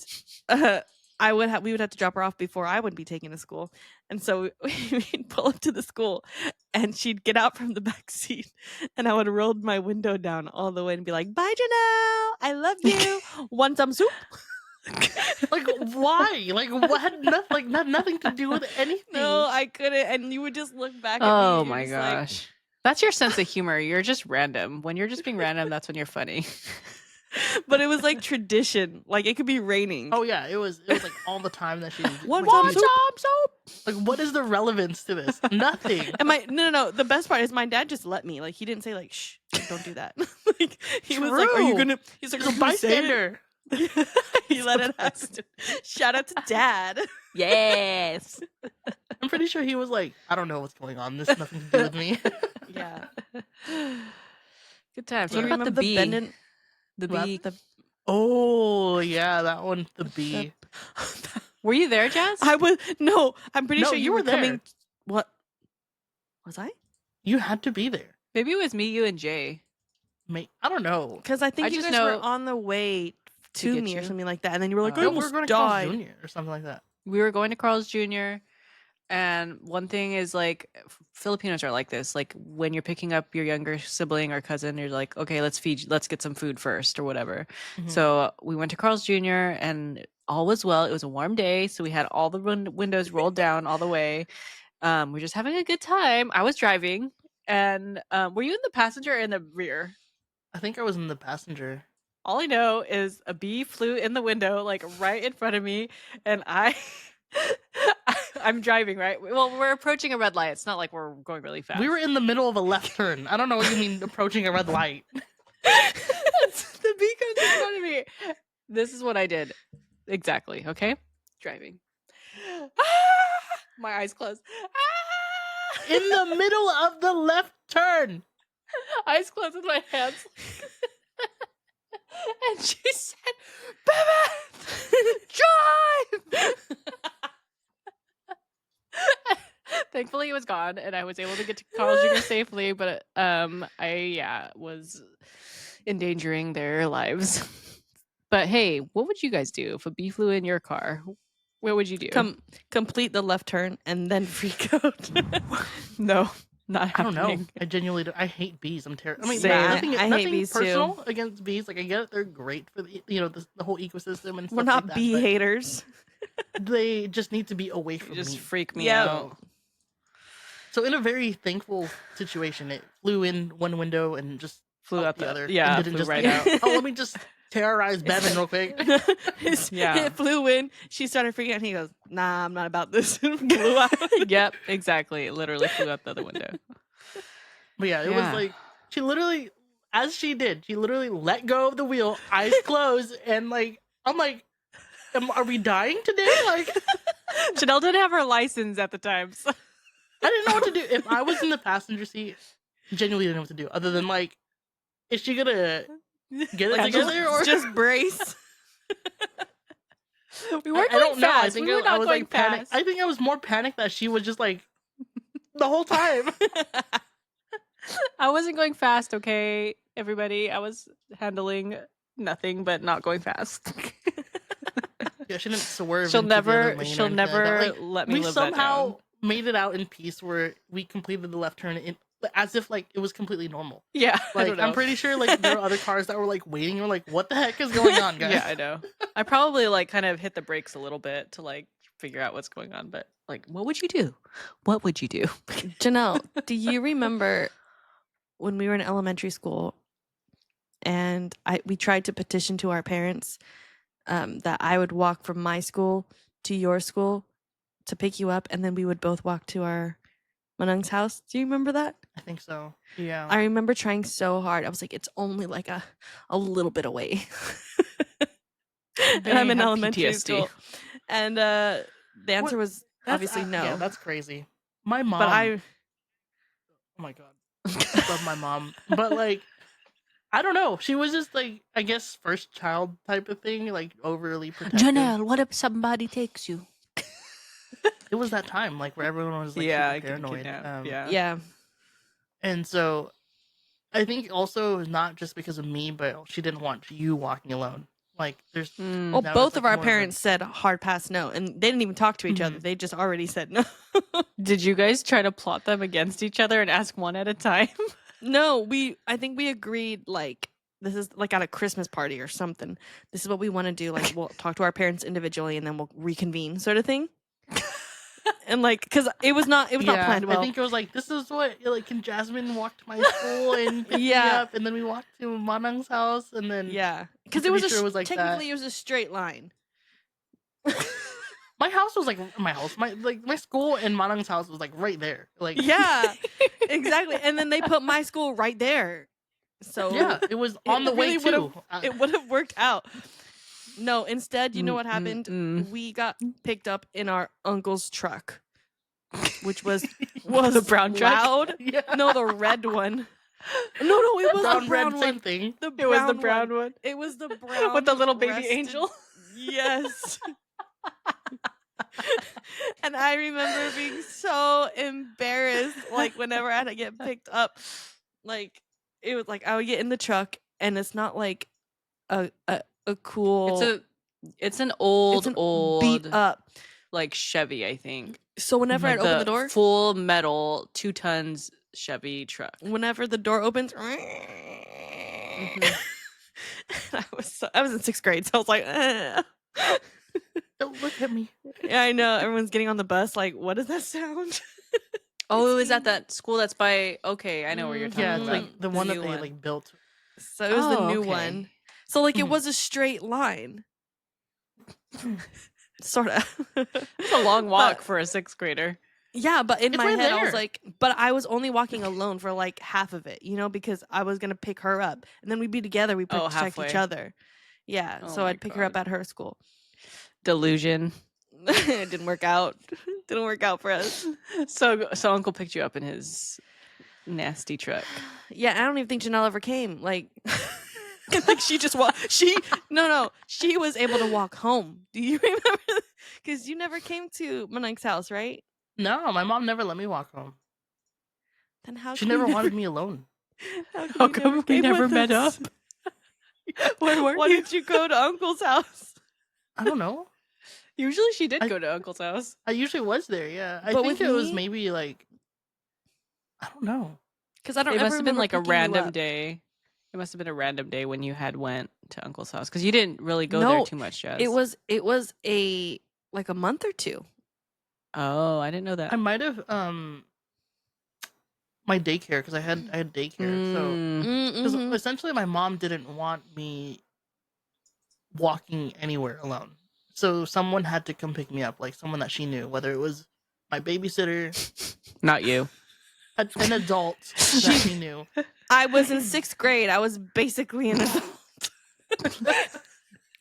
we would have to drop her off before I would be taken to school. And so we'd pull up to the school and she'd get out from the back seat and I would roll my window down all the way and be like, "Bye, Janelle. I love you. Want some soup?" like why? Like what? Had nothing to do with anything. No, I couldn't. And you would just look back at me. Oh and you're my just like, gosh. That's your sense of humor. You're just random. When you're just being random, that's when you're funny. but it was like tradition. Like it could be raining. Oh yeah, it was like all the time that she Want like, some soup? like what is the relevance to this? Nothing. And no. The best part is my dad just let me. Like he didn't say like, "Shh, like, don't do that." Like he was like, "Are you True. gonna?" He's like, He's "Are a you gonna say it?" bystander. He let it happen. Shout out to Dad. Yes. I'm pretty sure he was like, I don't know what's going on. This has nothing to do with me. Yeah. Good times. Do you What about remember the bee? bending? The What? bee. Oh yeah, that one, the bee. Were you there, Jazz? I was no. I'm pretty No, sure you were there. coming. What was I? You had to be there. Maybe it was me, you, and Jay. I don't know. Because I think I you just guys were know- on the way to get me or you? something like that, and then you were like, Oh. "I No, we were almost going to Carl's died." Jr. or something like that. We were going to Carl's Jr. And one thing is like Filipinos are like this. Like when you're picking up your younger sibling or cousin, you're like, okay, let's get some food first or whatever. Mhm. So we went to Carl's Jr. and all was well. It was a warm day, so we had all the windows rolled down all the way. We're just having a good time. I was driving, and were you in the passenger or in the rear? I think I was in the passenger. All I know is a bee flew in the window, like right in front of me, and I'm driving, right? Well, we're approaching a red light. It's not like we're going really fast. We were in the middle of a left turn. I don't know what you mean approaching a red light. The bee comes in front of me. This is what I did. Exactly. Okay. Driving. My eyes closed. In the middle of the left turn. Eyes closed with my hands. And she said, "Baby, drive!" Thankfully, it was gone, and I was able to get to Carl's Jr. safely. But I was endangering their lives. But hey, what would you guys do if a bee flew in your car? What would you do? Complete the left turn and then freak out. No, not I don't know. happening. I genuinely I hate bees. I'm terrible. I mean, Same. nothing, I hate nothing bees too. personal against bees. Like I get it, they're great for the the whole ecosystem and stuff We're not like that, bee but haters. They just need to be away from You just me. freak me Yeah. out. So in a very thankful situation, it flew in one window and just Flew out the other. Yeah, and didn't flew just right like, out. oh, let me just terrorize Bevan real quick. Yeah. It flew in. She started freaking out. And he goes, "Nah, I'm not about this." Flew out. Yep, exactly. It literally flew out the other window. But yeah, it was Yeah. like she literally, as she did, she literally let go of the wheel, eyes closed, and like I'm like, are we dying today? Like Janelle didn't have her license at the time, so I didn't know what to do. If I was in the passenger seat, genuinely didn't know what to do. Other than like, is she gonna get it Like, together or just brace? we weren't I going don't know. fast. I think we were I not was going like panicked. fast. I think I was more panicked that she was just like the whole time. I wasn't going fast, okay, everybody. I was handling nothing but not going fast. Yeah, she didn't swerve. She'll into the other never- lane or she'll anything like that. never Like, let me we live that somehow down. made it out in peace, where we completed the left turn as if like it was completely normal. Yeah, I Like don't know. I'm pretty sure like there were other cars that were like waiting. And were like, what the heck is going on, guys? Yeah, I know. I probably like kind of hit the brakes a little bit to like figure out what's going on, but like, what would you do? What would you do? Janelle, do you remember when we were in elementary school and we tried to petition to our parents that I would walk from my school to your school to pick you up, and then we would both walk to our Manung's house? Do you remember that? I think so. Yeah. I remember trying so hard. I was like, it's only like a little bit away. And I'm in have elementary PTSD. school. And the answer was That's- obviously no. Yeah, that's crazy. My mom. but Oh my god, I love my mom, but like, I don't know. She was just like, I guess, first child type of thing, like overly protective. what if somebody takes you? It was that time, like where everyone was like super paranoid. yeah. And so, I think also not just because of me, but she didn't want you walking alone. Like, there's Well, that was, both like, of our more parents said hard pass no, and they didn't even talk to each other. Mhm. They just already said no. Did you guys try to plot them against each other and ask one at a time? No, I think we agreed like this is like at a Christmas party or something. This is what we want to do. Like we'll talk to our parents individually and then we'll reconvene, sort of thing. And like, because it was not planned well. I think it was like, this is what, like, can Jasmine walk to my school and pick me Yeah. up, and then we walked to Manang's house, and then Yeah, because I'm it was pretty sure it was like technically that. it was a straight line. My house was like my house, my school and Manang's house was like right there. Like Yeah, exactly. And then they put my school right there. So yeah, it was on the way really would've- too. it would have worked out. No, instead, you know what happened? Mm-mm. We got picked up in our uncle's truck, which was The brown truck? loud. Yeah. No, the red one. No, it was brown, the brown red, one. same thing. The It was the brown brown one. one. It was the brown With the little baby breasted- angel. Yes. And I remember being so embarrassed, like whenever I had to get picked up, like it was like I would get in the truck, and it's not like a cool. It's an old beat up. like Chevy, I think. So whenever Like I'd open the door, full metal 2 tons Chevy truck. whenever the door opens, I was in 6th grade, so I was like, Don't look at me. yeah, I know. Everyone's getting on the bus, like, what does that sound? Oh, it was at that school that's by. Okay, I know where you're talking Yeah, it's about. like the one that new they like built. So it was the Oh, new okay. one. So like it Mhm. was a straight line. Sort of. It's a long walk But- for a 6th grader. Yeah, but in It's my right head I was there. like, but I was only walking alone for like half of it, because I was gonna pick her up, and then we'd be together. We Oh, protect each halfway. other. Yeah, Oh so my I'd pick her up God. at her school. Delusion. It didn't work out. Didn't work out for us. So Uncle picked you up in his nasty truck. Yeah, I don't even think Janelle ever came. Like, like she just walked. No, she was able to walk home. Do you remember? Because you never came to Manang's house, right? No, my mom never let me walk home. Then how? She come never you wanted me alone. How come we came never with met us? up? Where were Why you? didn't you go to Uncle's house? I don't know. Usually she did I- go to Uncle's house. I usually was there. Yeah, I But think with it was me? maybe like, I don't know. Because I don't. It ever must have been remember like a picking you random up. day. It must have been a random day when you had went to Uncle's house because you didn't really go there No, too much, Jazz. It was a like a month or two. Oh, I didn't know that. I might have my daycare because I had daycare. So because Mhm. essentially my mom didn't want me walking anywhere alone, so someone had to come pick me up, like someone that she knew, whether it was my babysitter, Not you. an adult that she knew. I was in 6th grade. I was basically an adult.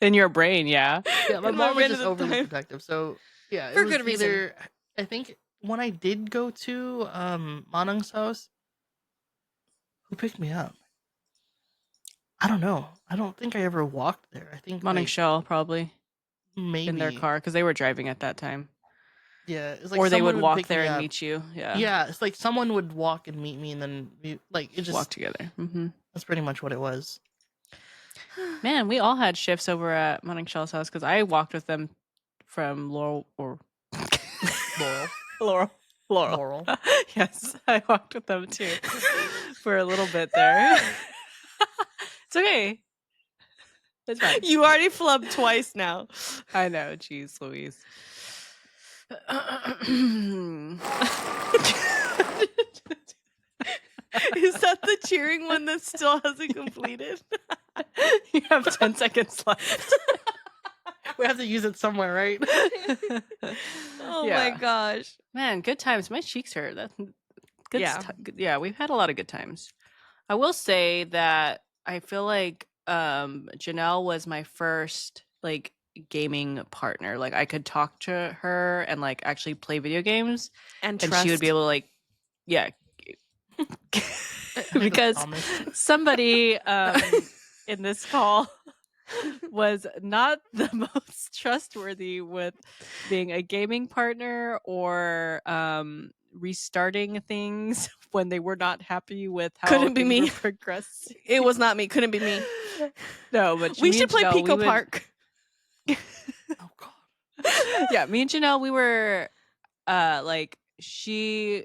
In your brain, yeah. Yeah, my In my mom was brain just at the overly time. protective. So yeah, it For was good reason. either I think when I did go to Manang's house, who picked me up? I don't know. I don't think I ever walked there. I think Morning like Shell probably maybe in their car because they were driving at that time. Yeah, it's like Or they someone would would walk pick there me and up. meet you. Yeah. Yeah, it's like someone would walk and meet me, and then like it just Walk together. that's pretty much what it was. Man, we all had shifts over at Morning Shell's house because I walked with them from Laurel or Laurel. Laurel. Yes, I walked with them too for a little bit there. It's okay. It's fine. You already flubbed twice now. I know. Jeez Louise. Is that the cheering one that still hasn't completed? You have 10 seconds left. We have to use it somewhere, right? Oh Yeah. my gosh. Man, good times. My cheeks hurt. That's good. Yeah. Yeah, we've had a lot of good times. I will say that I feel like Janelle was my first like gaming partner. Like I could talk to her and like actually play video games, And and she would be able to like, yeah, because somebody in this call was not the most trustworthy with being a gaming partner or restarting things when they were not happy with how Couldn't be things me. were progressing. It was not me. Couldn't be me. No, but We me should and play Janelle, Pico we would- Park. Oh god. Yeah, me and Janelle, we were like she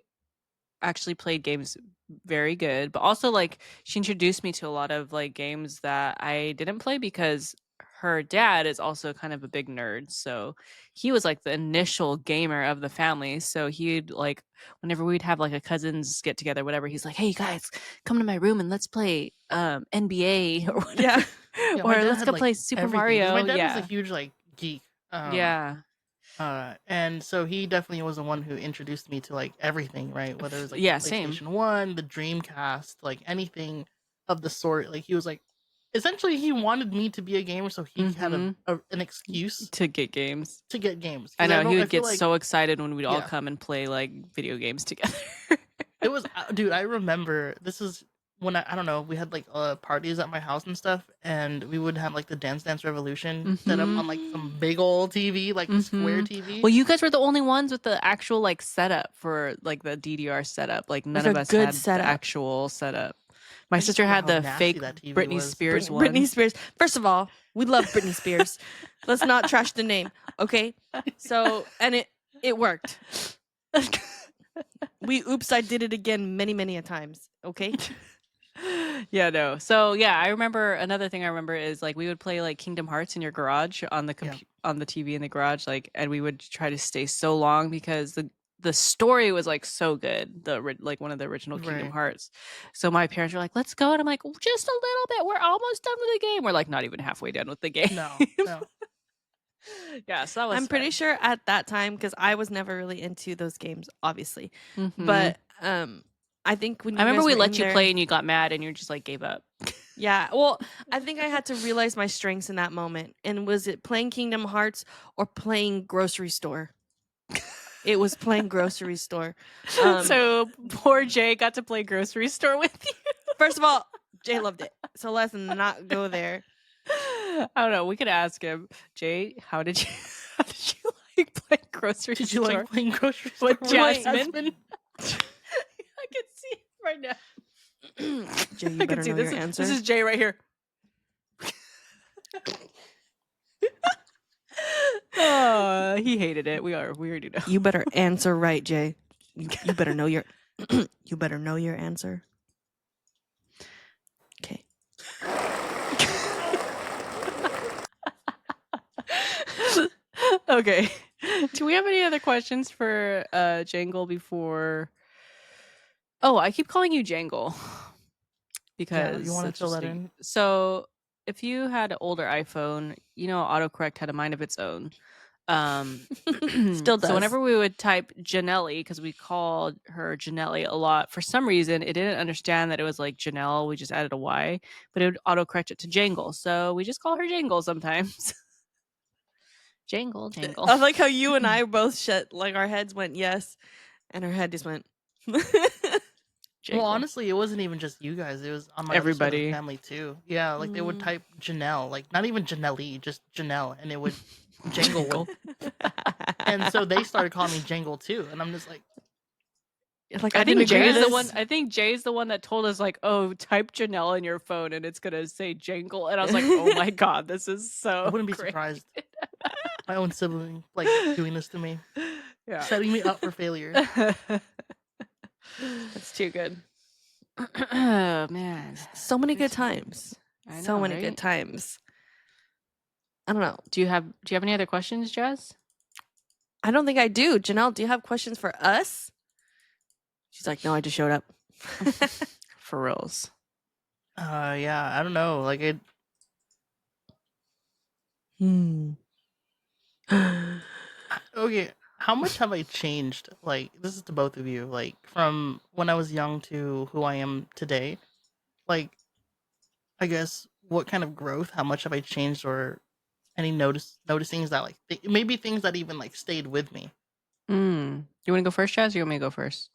actually played games very good, but also like she introduced me to a lot of like games that I didn't play because her dad is also kind of a big nerd. So he was like the initial gamer of the family. So he'd like whenever we'd have like a cousins get together, whatever, he's like, "Hey guys, come to my room and let's play NBA or whatever. Yeah. Or let's go play Super Mario." My dad yeah. was a huge like geek. Yeah. And so he definitely was the one who introduced me to like everything, right? Whether it was like Yeah, the same. PlayStation 1, the Dreamcast, like anything of the sort. Like he was like, essentially, he wanted me to be a gamer, so he had an excuse To get games. to get games. I 'Cause know he I would feel get like so excited when we'd all Yeah. come and play like video games together. it was, dude. I remember this is when I don't know. We had like parties at my house and stuff, and we would have like the Dance Dance Revolution set up on like some big old TV, like square TV. Well, you guys were the only ones with the actual like setup for like the DDR setup. Like none Like of a us good had setup. the actual setup. My I just sister had remember the how nasty fake that TV Britney was. Spears one. Britney Spears. First of all, we love Britney Spears. Let's not trash the name, okay? So, and it worked. Oops, I did it again many a times, okay? Yeah, no. So yeah, I remember another thing I remember is like we would play like Kingdom Hearts in your garage on the on the TV in the garage, like, and we would try to stay so long because the story was like so good, like one of the original Kingdom Hearts. So my parents were like, "Let's go," and I'm like, "Just a little bit. We're almost done with the game." We're like not even halfway done with the game. No. Yeah, so that was. I'm pretty sure at that time, because I was never really into those games, obviously. Mm-hmm. But I think when I remember guys we were let in you there- play and you got mad and you just like gave up. Yeah, well, I think I had to realize my strengths in that moment. And was it playing Kingdom Hearts or playing Grocery Store? It was playing Grocery Store. So poor Jay got to play Grocery Store with you. First of all, Jay loved it. So let's not go there. I don't know. We could ask him, Jay. How did you like playing Grocery Store? Did you like playing Grocery Store with Jasmine? I can see it right now. Jay, you I better can see know this. your answer. This is Jay right here. Oh, he hated it. We already know. You better answer right, Jay. You better know your you better know your answer. Okay. Okay. Do we have any other questions for Jangle before Oh, I keep calling you Jangle because you want to that's fill just that in? so if you had an older iPhone, autocorrect had a mind of its own. Still does. So whenever we would type Janelle, because we called her Janelle a lot, for some reason it didn't understand that it was like Janelle. We just added a Y, but it would autocorrect it to Jangle. So we just call her Jangle sometimes. Jangle. I like how you and I both like our heads went yes, and her head just went. Well, honestly, it wasn't even just you guys. It was on my other side of the Everybody. family too. Yeah, like they would type Janelle, like not even Janelle, just Janelle, and it would Jangle. And so they started calling me Jangle too, and I'm just like, I think Jay's the one. I think Jay's the one that told us like, "Oh, type Janelle in your phone, and it's gonna say Jangle." And I was like, "Oh my god, this is so." I wouldn't be great. surprised. My own sibling like doing this to me, Yeah, setting me up for failure. That's too good. Oh man, so many good times. I know, so many right? good times. I don't know. Do you have any other questions, Jess? I don't think I do. Janelle, do you have questions for us? She's like, no, I just showed up. For reals. Yeah, I don't know. Like it. Okay, how much have I changed? Like, this is to both of you. Like, from when I was young to who I am today. Like, I guess what kind of growth? How much have I changed, or any noticings that like maybe things that even like stayed with me? You want to go first, Jazz? Or you want me to go first?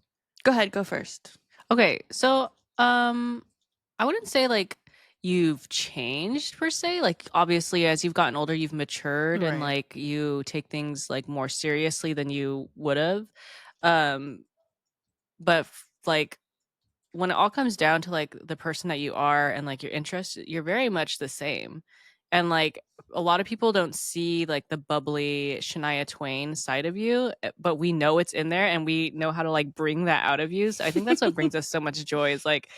Go ahead, go first. Okay, so I wouldn't say like you've changed per se. Like obviously as you've gotten older, you've matured and Right. like you take things like more seriously than you would have. But like when it all comes down to like the person that you are and like your interests, you're very much the same. And like a lot of people don't see like the bubbly Shania Twain side of you, but we know it's in there and we know how to like bring that out of you. So I think that's what brings us so much joy is like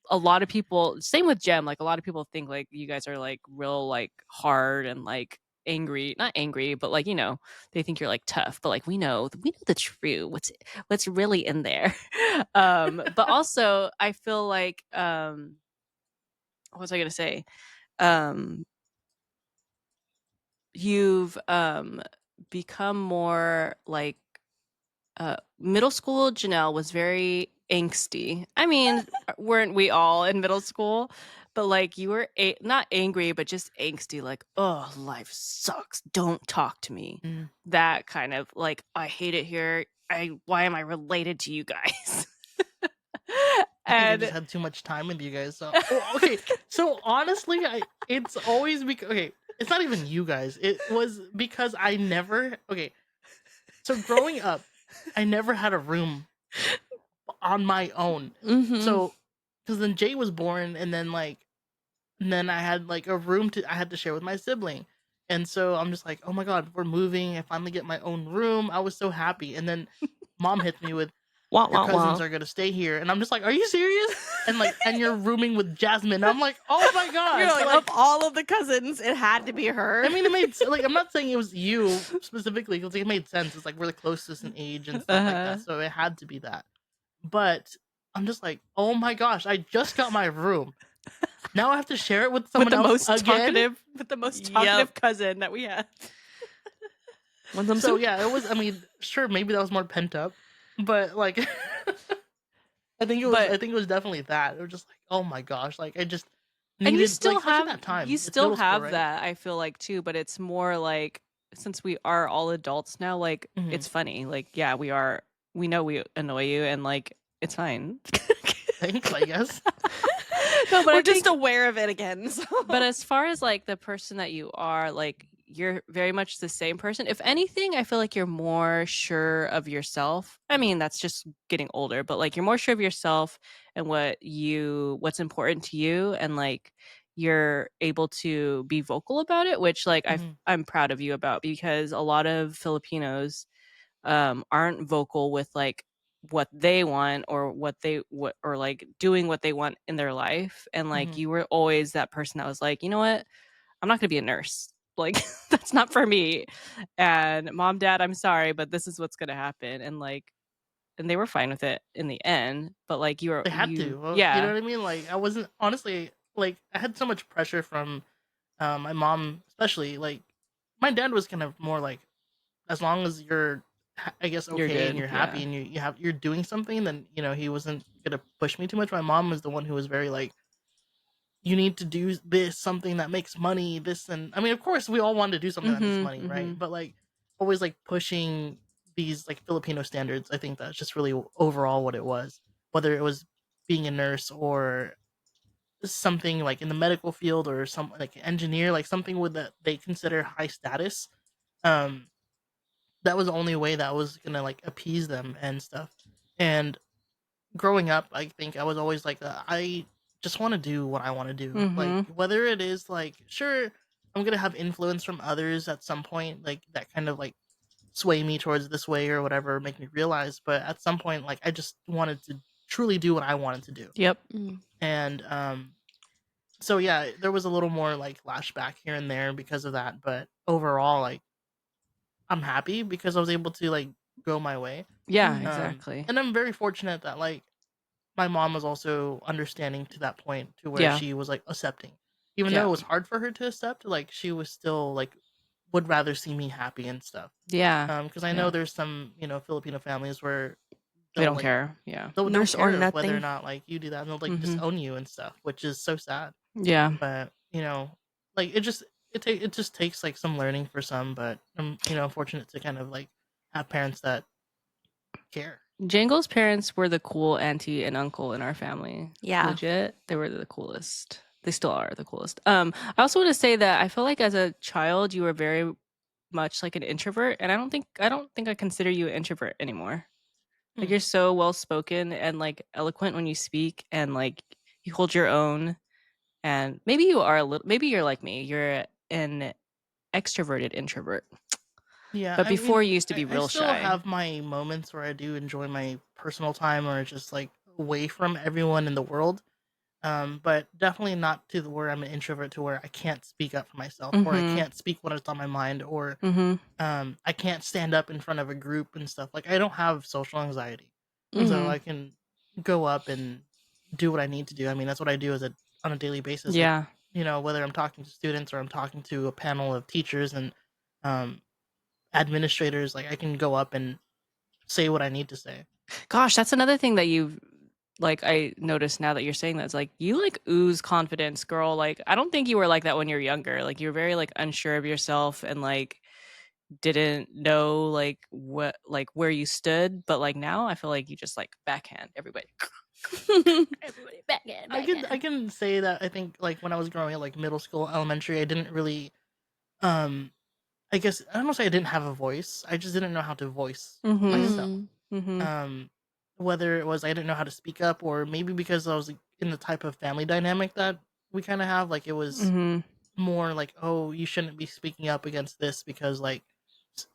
a lot of people, same with Jem, like a lot of people think like you guys are like real like hard and like angry, not angry, but like they think you're like tough, but like we know the true what's really in there. But also I feel like what was I gonna say? You've become more like middle school. Janelle was very angsty. I mean, weren't we all in middle school? But like you were not angry, but just angsty. Like, oh, life sucks. Don't talk to me. That kind of like, I hate it here. Why am I related to you guys? I think I just had too much time with you guys. So okay. So honestly, it's always because it's not even you guys. It was because I never So growing up, I never had a room on my own. So because then Jay was born, and then I had like a room I had to share with my sibling. And so I'm just like, oh my god, we're moving. I finally get my own room. I was so happy. And then mom hits me with, your cousins are gonna stay here, and I'm just like, are you serious? And you're rooming with Jasmine. I'm like, oh my god! You're like, of all of the cousins, it had to be her. I mean, it made like, I'm not saying it was you specifically because it made sense. It's like we're the closest in age and stuff like that, so it had to be that. But I'm just like, oh my gosh! I just got my room. Now I have to share it with someone else again. With the most talkative cousin that we had. So yeah, it was. I mean, sure, maybe that was more pent up, but like, I think it was definitely that. It was just like, oh my gosh, like I just needed. And you still like, have that time. You It's still middle school, have right? that. I feel like too, but it's more like since we are all adults now, like it's funny. Like yeah, we are. We know we annoy you, and like it's fine. Thanks, I guess. No, but we're just aware of it again. So. But as far as like the person that you are, like you're very much the same person. If anything, I feel like you're more sure of yourself. I mean, that's just getting older, but like you're more sure of yourself and what's important to you, and like you're able to be vocal about it, which like I'm proud of you about, because a lot of Filipinos aren't vocal with like what they want or or like doing what they want in their life. And like you were always that person that was like, you know what, I'm not gonna be a nurse, like that's not for me, and mom, dad, I'm sorry, but this is what's gonna happen. And like and they were fine with it in the end. But like They had to. Well, yeah, you know what I mean? Like I wasn't honestly like I had so much pressure from my mom, especially. Like my dad was kind of more like, as long as you're, I guess, you're okay and good. you're happy Yeah. and you're doing something, then he wasn't gonna push me too much. My mom was the one who was very like, you need to do this, something that makes money, this, and I mean, of course, we all want to do something that makes money, right? But like always like pushing these like Filipino standards. I think that's just really overall what it was. Whether it was being a nurse or something like in the medical field or some like engineer, like something with that they consider high status. Um, that was the only way that was gonna like appease them and stuff. And growing up, I think I was always like, I just want to do what I want to do. Like whether it is like, sure, I'm gonna have influence from others at some point, like that kind of like sway me towards this way or whatever, make me realize. But at some point, like I just wanted to truly do what I wanted to do. Yep. And so yeah, there was a little more like lashback here and there because of that. But overall, like I'm happy because I was able to like go my way. Yeah, exactly. And I'm very fortunate that like my mom was also understanding to that point to where Yeah. she was like accepting. Even though it was hard for her to accept, like she was still like would rather see me happy and stuff. Yeah. Because I know there's some, Filipino families where They don't like, care. Yeah. They'll Nurse care or of whether or nothing. not like you do that and they'll like disown you and stuff, which is so sad. Yeah. But like it just takes like some learning for some, but I'm fortunate to kind of like have parents that care. Jangle's parents were the cool auntie and uncle in our family. Yeah. Legit. They were the coolest. They still are the coolest. I also want to say that I feel like as a child you were very much like an introvert, and I don't think I consider you an introvert anymore. Like you're so well spoken and like eloquent when you speak, and like you hold your own. And maybe you are a little. Maybe you're like me. You're an extroverted introvert. Yeah, But I before mean, you used to be real I still shy. have my moments where I do enjoy my personal time or just like away from everyone in the world. But definitely not to the where I'm an introvert to where I can't speak up for myself or I can't speak what's on my mind or I can't stand up in front of a group and stuff. Like I don't have social anxiety, so I can go up and do what I need to do. I mean, that's what I do on a daily basis. Yeah. Like, whether I'm talking to students or I'm talking to a panel of teachers and um, administrators, like I can go up and say what I need to say. Gosh, that's another thing that you've like I noticed now that you're saying that. It's like you like ooze confidence, girl. Like I don't think you were like that when you were younger. Like you were very like unsure of yourself and like didn't know like what like where you stood. But like now I feel like you just like backhand everybody. Everybody backhand. I can say that I think like when I was growing up, like middle school, elementary, I didn't really I guess I don't say I didn't have a voice. I just didn't know how to voice myself. Whether it was I didn't know how to speak up, or maybe because I was like, in the type of family dynamic that we kind of have, like it was more like, oh, you shouldn't be speaking up against this because like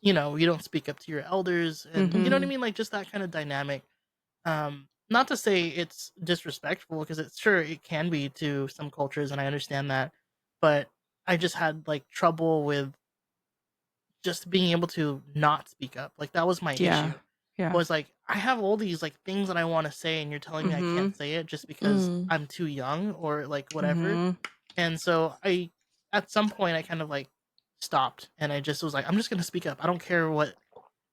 you don't speak up to your elders, and you know what I mean, like just that kind of dynamic. Not to say it's disrespectful because it can be to some cultures, and I understand that, but I just had like trouble with just being able to not speak up. Like that was my issue. Yeah. Was like I have all these like things that I want to say and you're telling me I can't say it just because I'm too young or like whatever. And so I at some point I kind of like stopped and I just was like, I'm just gonna speak up. I don't care what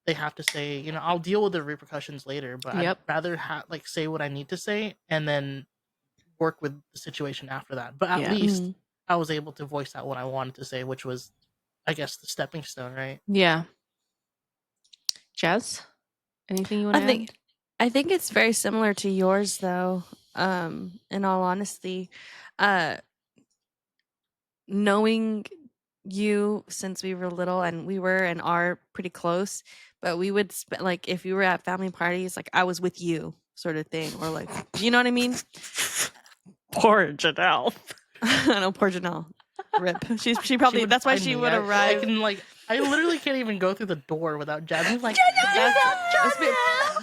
they have to say. I'll deal with the repercussions later, but I'd rather like say what I need to say and then work with the situation after that. But at least I was able to voice out what I wanted to say, which was I guess the stepping stone, right? Yeah. Jazz? Anything you want to add? I think it's very similar to yours though. In all honesty, knowing you since we were little and we were and are pretty close, but we would like if you were at family parties, like I was with you sort of thing, or like, you know what I mean? Poor Janelle. I know, poor Juhnell. Rip. She probably that's why she would arrive. I literally can't even go through the door without Jasmine. Like,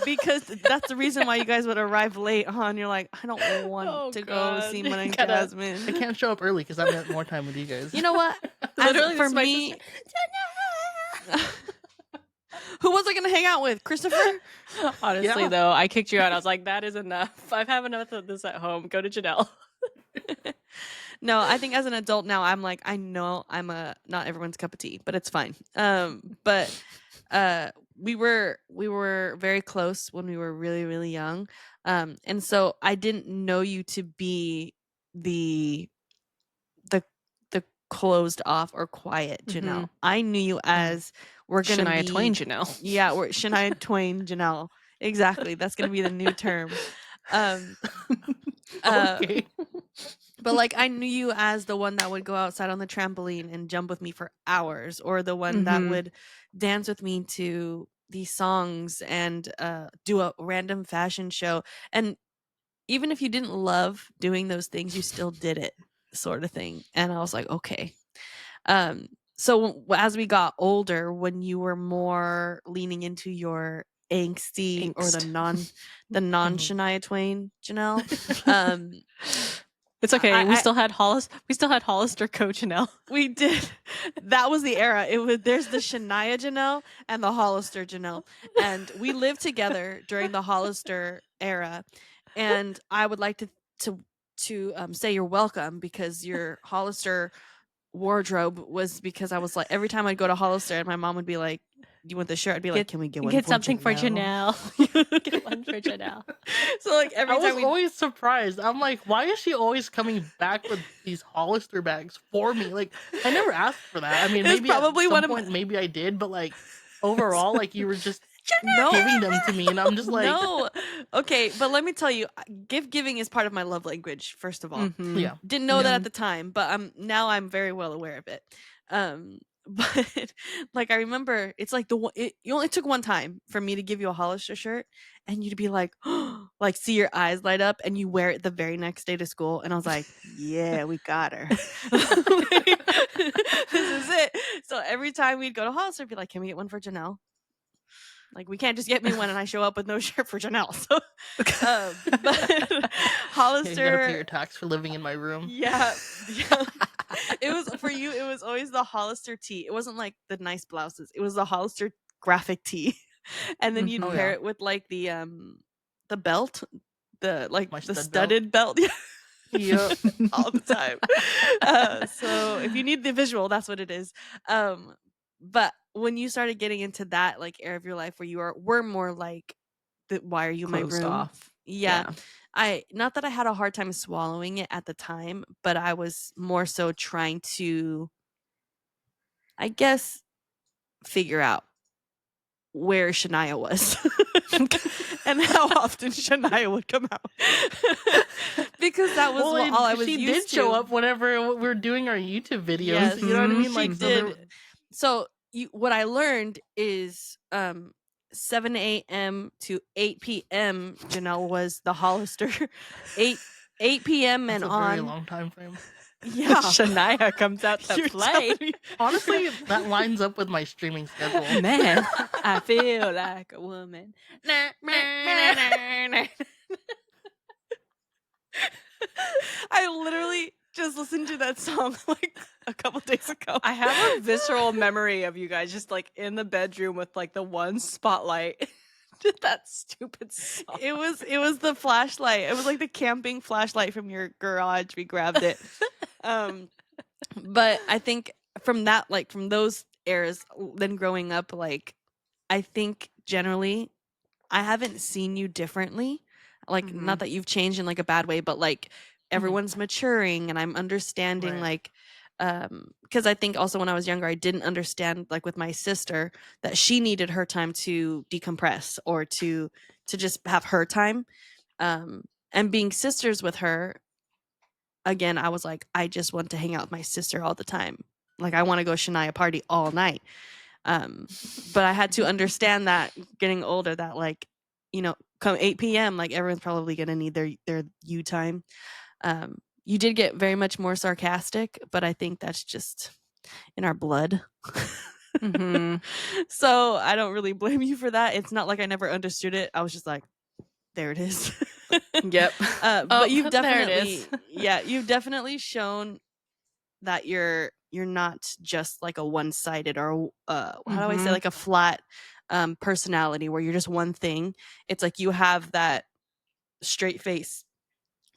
because that's the reason why you guys would arrive late, huh? You're like, I don't want to go see my Jasmine. I can't show up early because I have more time with you guys. You know what? Literally, for me, Who was I going to hang out with? Christopher? Honestly, though, I kicked you out. I was like, that is enough. I've had enough of this at home. Go to Janelle. No, I think as an adult now, I'm like, I know I'm not everyone's cup of tea, but it's fine. But we were very close when we were really, really young. And so I didn't know you to be the closed off or quiet Janelle. I knew you as we're gonna Shania be Twain Janelle. Yeah, we're Shania Twain Janelle. Exactly. That's gonna be the new term. Okay. But like I knew you as the one that would go outside on the trampoline and jump with me for hours, or the one that would dance with me to these songs and do a random fashion show. And even if you didn't love doing those things, you still did it, sort of thing. And I was like, okay. So as we got older, when you were more leaning into your angsty or the non-Shania Twain Janelle, it's okay. We still had Hollister Coach Janelle. We did. That was the era. There's the Shania Janelle and the Hollister Janelle, and we lived together during the Hollister era. And I would like to say you're welcome, because your Hollister wardrobe was, because I was like, every time I'd go to Hollister and my mom would be like, do you want this shirt? I'd be like, can we get one? Get something for Janelle. Get one for Janelle. So like every time I was always surprised. I'm like, why is she always coming back with these Hollister bags for me? Like, I never asked for that. I mean, maybe probably at some point maybe I did, but like overall, like you were just giving them to me, and I'm just like, no. Okay, but let me tell you, giving is part of my love language. First of all, yeah, didn't know that at the time, but now I'm very well aware of it. But like I remember, it's like you only took one time for me to give you a Hollister shirt, and you'd be like, like see your eyes light up, and you wear it the very next day to school, and I was like, yeah, we got her. This is it. So every time we'd go to Hollister, I'd be like, can we get one for Janelle? Like, we can't just get me one and I show up with no shirt for Janelle. So, but Hollister, you gotta pay your tax for living in my room. Yeah. It was for you. It was always the Hollister tee. It wasn't like the nice blouses. It was the Hollister graphic tee, and then you'd pair it with like the belt, the studded belt. Yeah, all the time. So if you need the visual, that's what it is. But when you started getting into that like era of your life where you were more like, why are you in my room? Off. Yeah. Not that I had a hard time swallowing it at the time, but I was more so trying to, I guess, figure out where Shania was and how often Shania would come out. Because that was all I was used to. She did show up whenever we were doing our YouTube videos. Yes, you know what I mean? She did. So what I learned is 7 a.m. to 8 p.m. Janelle was the Hollister. 8 p.m. and That's on. A very long time frame. Yeah, Shania comes out to play. Honestly, that lines up with my streaming schedule. Man, I feel like a woman. I literally just listened to that song like a couple days ago. I have a visceral memory of you guys just like in the bedroom with like the one spotlight. That stupid song. It was the flashlight. It was like the camping flashlight from your garage. We grabbed it. But I think from those eras, then growing up, like I think generally I haven't seen you differently. Like not that you've changed in like a bad way, but like everyone's maturing and I'm understanding like because I think also when I was younger I didn't understand like with my sister that she needed her time to decompress or to just have her time, and being sisters with her again, I was like, I just want to hang out with my sister all the time. Like I want to go Shania party all night. But I had to understand that getting older that like, you know, come 8 p.m. like everyone's probably gonna need their you time. You did get very much more sarcastic, but I think that's just in our blood. So I don't really blame you for that. It's not like I never understood it. I was just like, there it is. Yep. But you've definitely, you've definitely shown that you're not just like a one-sided or how do I say, like a flat personality where you're just one thing. It's like you have that straight face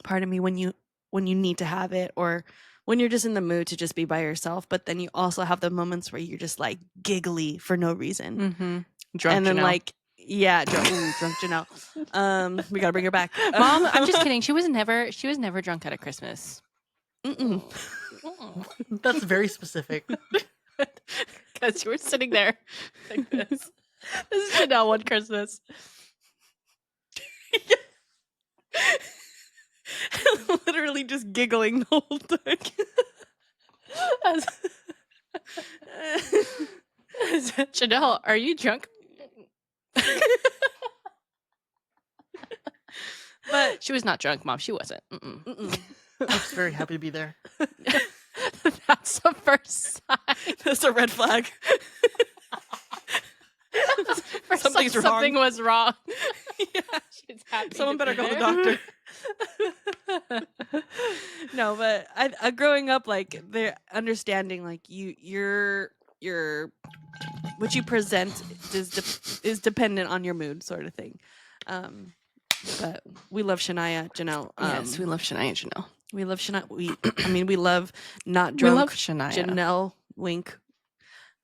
part of me when you need to have it, or when you're just in the mood to just be by yourself, but then you also have the moments where you're just like giggly for no reason. Drunk and then Janelle. like drunk Janelle. We gotta bring her back. Mom, I'm just kidding. She was never drunk at a Christmas. That's very specific. Because you were sitting there like this. This is Janelle one Christmas. Literally just giggling the whole time. Janelle, are you drunk? But she was not drunk, Mom. She wasn't. I was very happy to be there. That's the first sign. That's a red flag. Something was wrong. Yeah. She's happy. Someone to better be call there. the doctor. No, but I growing up, like, they're understanding, like, you're what you present is dependent on your mood, sort of thing. But we love Janelle. Yes, we love Shania and Janelle. We love Shania. We love not We drunk love Shania. Janelle. Wink.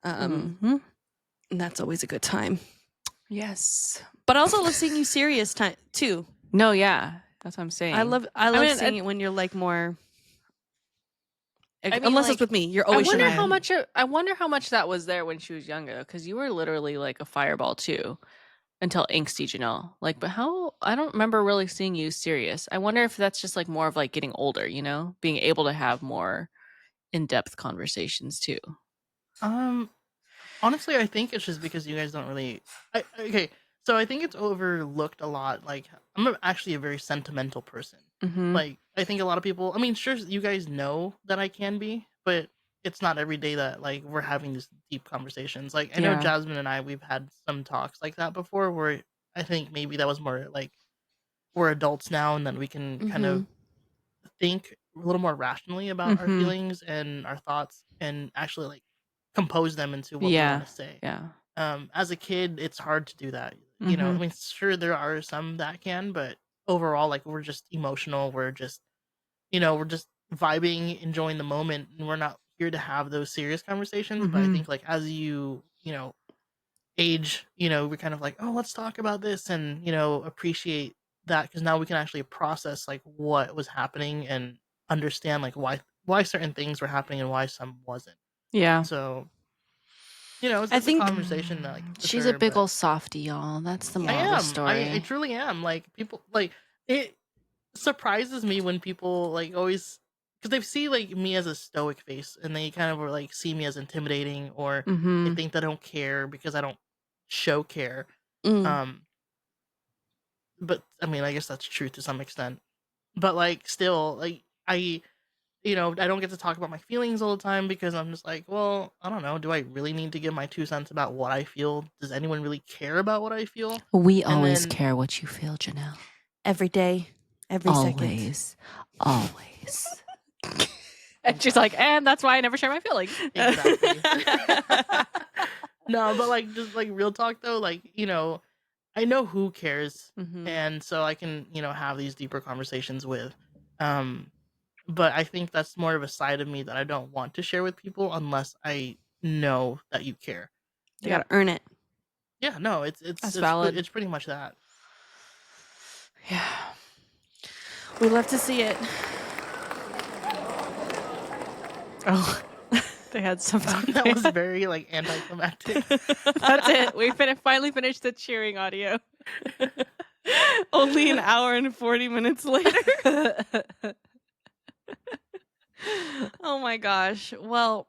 And that's always a good time. Yes. But I also love seeing you serious time too. No, yeah. That's what I'm saying. I love seeing it when you're like more. mean, unless like, it's with me, you're always. I wonder Shania. how much that was there when she was younger, because you were literally like a fireball too, until angsty Janelle. Like, but I don't remember really seeing you serious. I wonder if that's just like more of like getting older, being able to have more in-depth conversations too. Honestly, I think it's just because you guys don't really. Okay, so I think it's overlooked a lot. Like, I'm actually a very sentimental person. Like, I think a lot of people. I mean, sure, you guys know that I can be, but it's not every day that like we're having these deep conversations. Like, I know Jasmine and we've had some talks like that before, where I think maybe that was more like we're adults now, and then we can kind of think a little more rationally about our feelings and our thoughts, and actually like compose them into what we want to say. Yeah. As a kid, it's hard to do that. I mean, sure, there are some that can, but overall, like, we're just emotional. We're just, we're just vibing, enjoying the moment, and we're not here to have those serious conversations. But I think, like, as you age, we're kind of like, oh, let's talk about this, and appreciate that, because now we can actually process like what was happening and understand like why certain things were happening and why some wasn't. Yeah. So, it's I a think conversation that, like, for she's sure, a big but old softie, y'all. That's the moral I of the am. story. I truly am. Like, people, like, it surprises me when people like always, because they see like me as a stoic face, and they kind of like see me as intimidating, or they think that I don't care because I don't show care. But I mean, I guess that's true to some extent. But like, still, like, I don't get to talk about my feelings all the time, because I'm just like, well, I don't know. Do I really need to give my 2 cents about what I feel? Does anyone really care about what I feel? We always care what you feel, Janelle. every day, every second. Always. And she's like, and that's why I never share my feelings. Exactly. No, but like, just like real talk though, like, I know who cares, and so I can, have these deeper conversations with. But I think that's more of a side of me that I don't want to share with people unless I know that you care. You gotta earn it. Yeah, no, it's valid. It's pretty much that. Yeah. We love to see it. Oh, they had something. That was very like anticlimactic. That's it. We finally finished the cheering audio. Only an hour and 40 minutes later. Oh my gosh. Well,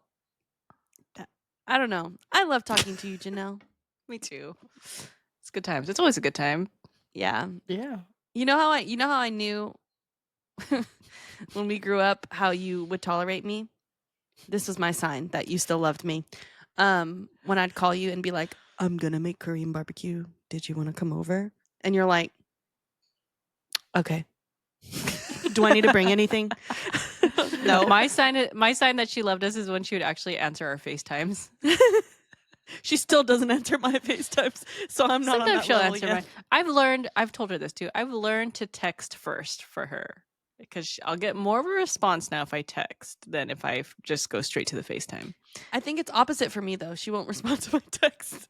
I don't know. I love talking to you, Janelle. Me too. It's good times. It's always a good time. Yeah. Yeah. You know how I knew when we grew up how you would tolerate me? This was my sign that you still loved me. When I'd call you and be like, I'm gonna make Korean barbecue. Did you want to come over? And you're like, okay. Do I need to bring anything? No. My sign that she loved us is when she would actually answer our FaceTimes. She still doesn't answer my FaceTimes, so I'm not on that she'll level answer yet. I've told her this too. I've learned to text first for her because I'll get more of a response now if I text than if I just go straight to the FaceTime. I think it's opposite for me though. She won't respond to my text,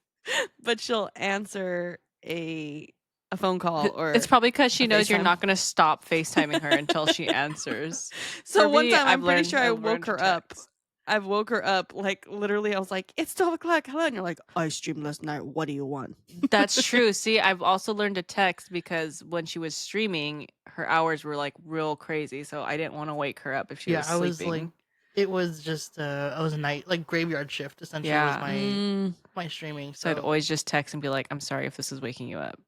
but she'll answer a phone call or It's probably because she a knows you're FaceTime. not going to stop FaceTiming her until she answers. So For one me, time, I'm I've pretty learned- sure I I've learned woke to her up. text. I've woke her up, like literally. I was like, "It's 12 o'clock. Hello," and you're like, "I streamed last night. What do you want?" That's true. See, I've also learned to text because when she was streaming, her hours were like real crazy. So I didn't want to wake her up if she was I was sleeping. like, it was just I was a night like graveyard shift essentially was Yeah. my streaming. So I'd always just text and be like, I'm sorry if this is waking you up.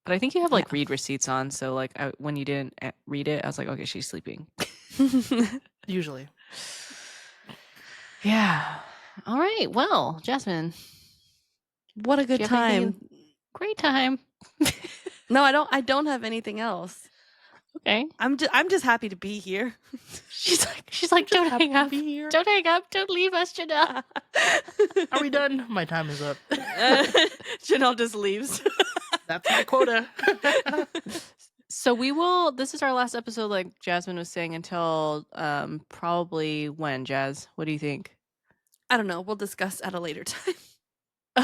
But I think you have like read receipts on. So like when you didn't read it, I was like, okay, she's sleeping. usually. Yeah. All right. Well, Jasmine, What a good Do you have anything time. great time. No, I don't have anything else. Okay. I'm just happy to be here. She's like, don't hang up. Be here. Don't hang up. Don't leave us, Janelle. Are we done? My time is up. Janelle just leaves. That's my quota. So this is our last episode, like Jasmine was saying, until probably when, Jazz? What do you think? I don't know. We'll discuss at a later time.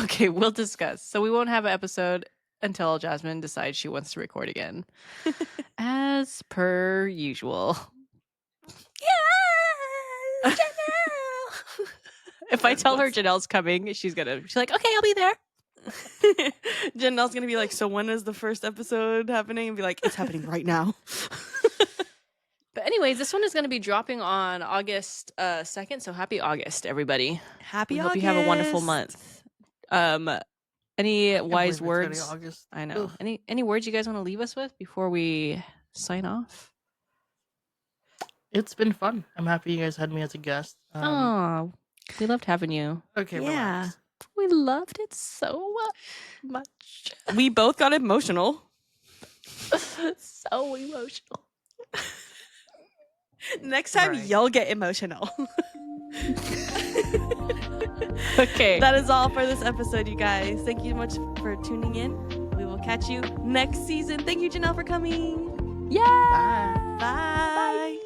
Okay, we'll discuss. So we won't have an episode until Jasmine decides she wants to record again. As per usual. Yeah, Janelle. If I tell her Janelle's coming, she's like, okay, I'll be there. Janelle's gonna be like, so when is the first episode happening? And be like, it's happening right now. But anyways, this one is going to be dropping on August 2nd. So happy August, everybody. Happy We August. hope you have a wonderful month. Any wise believe it's words? already August. I know. Ugh. Any words you guys want to leave us with before we sign off? It's been fun. I'm happy you guys had me as a guest. Oh, we loved having you. Okay, Yeah. relax. We loved it so much. We both got emotional. So emotional. Next time, Right. you'll get emotional. Okay. That is all for this episode, you guys. Thank you much for tuning in. We will catch you next season. Thank you, Janelle, for coming. Yeah. Bye.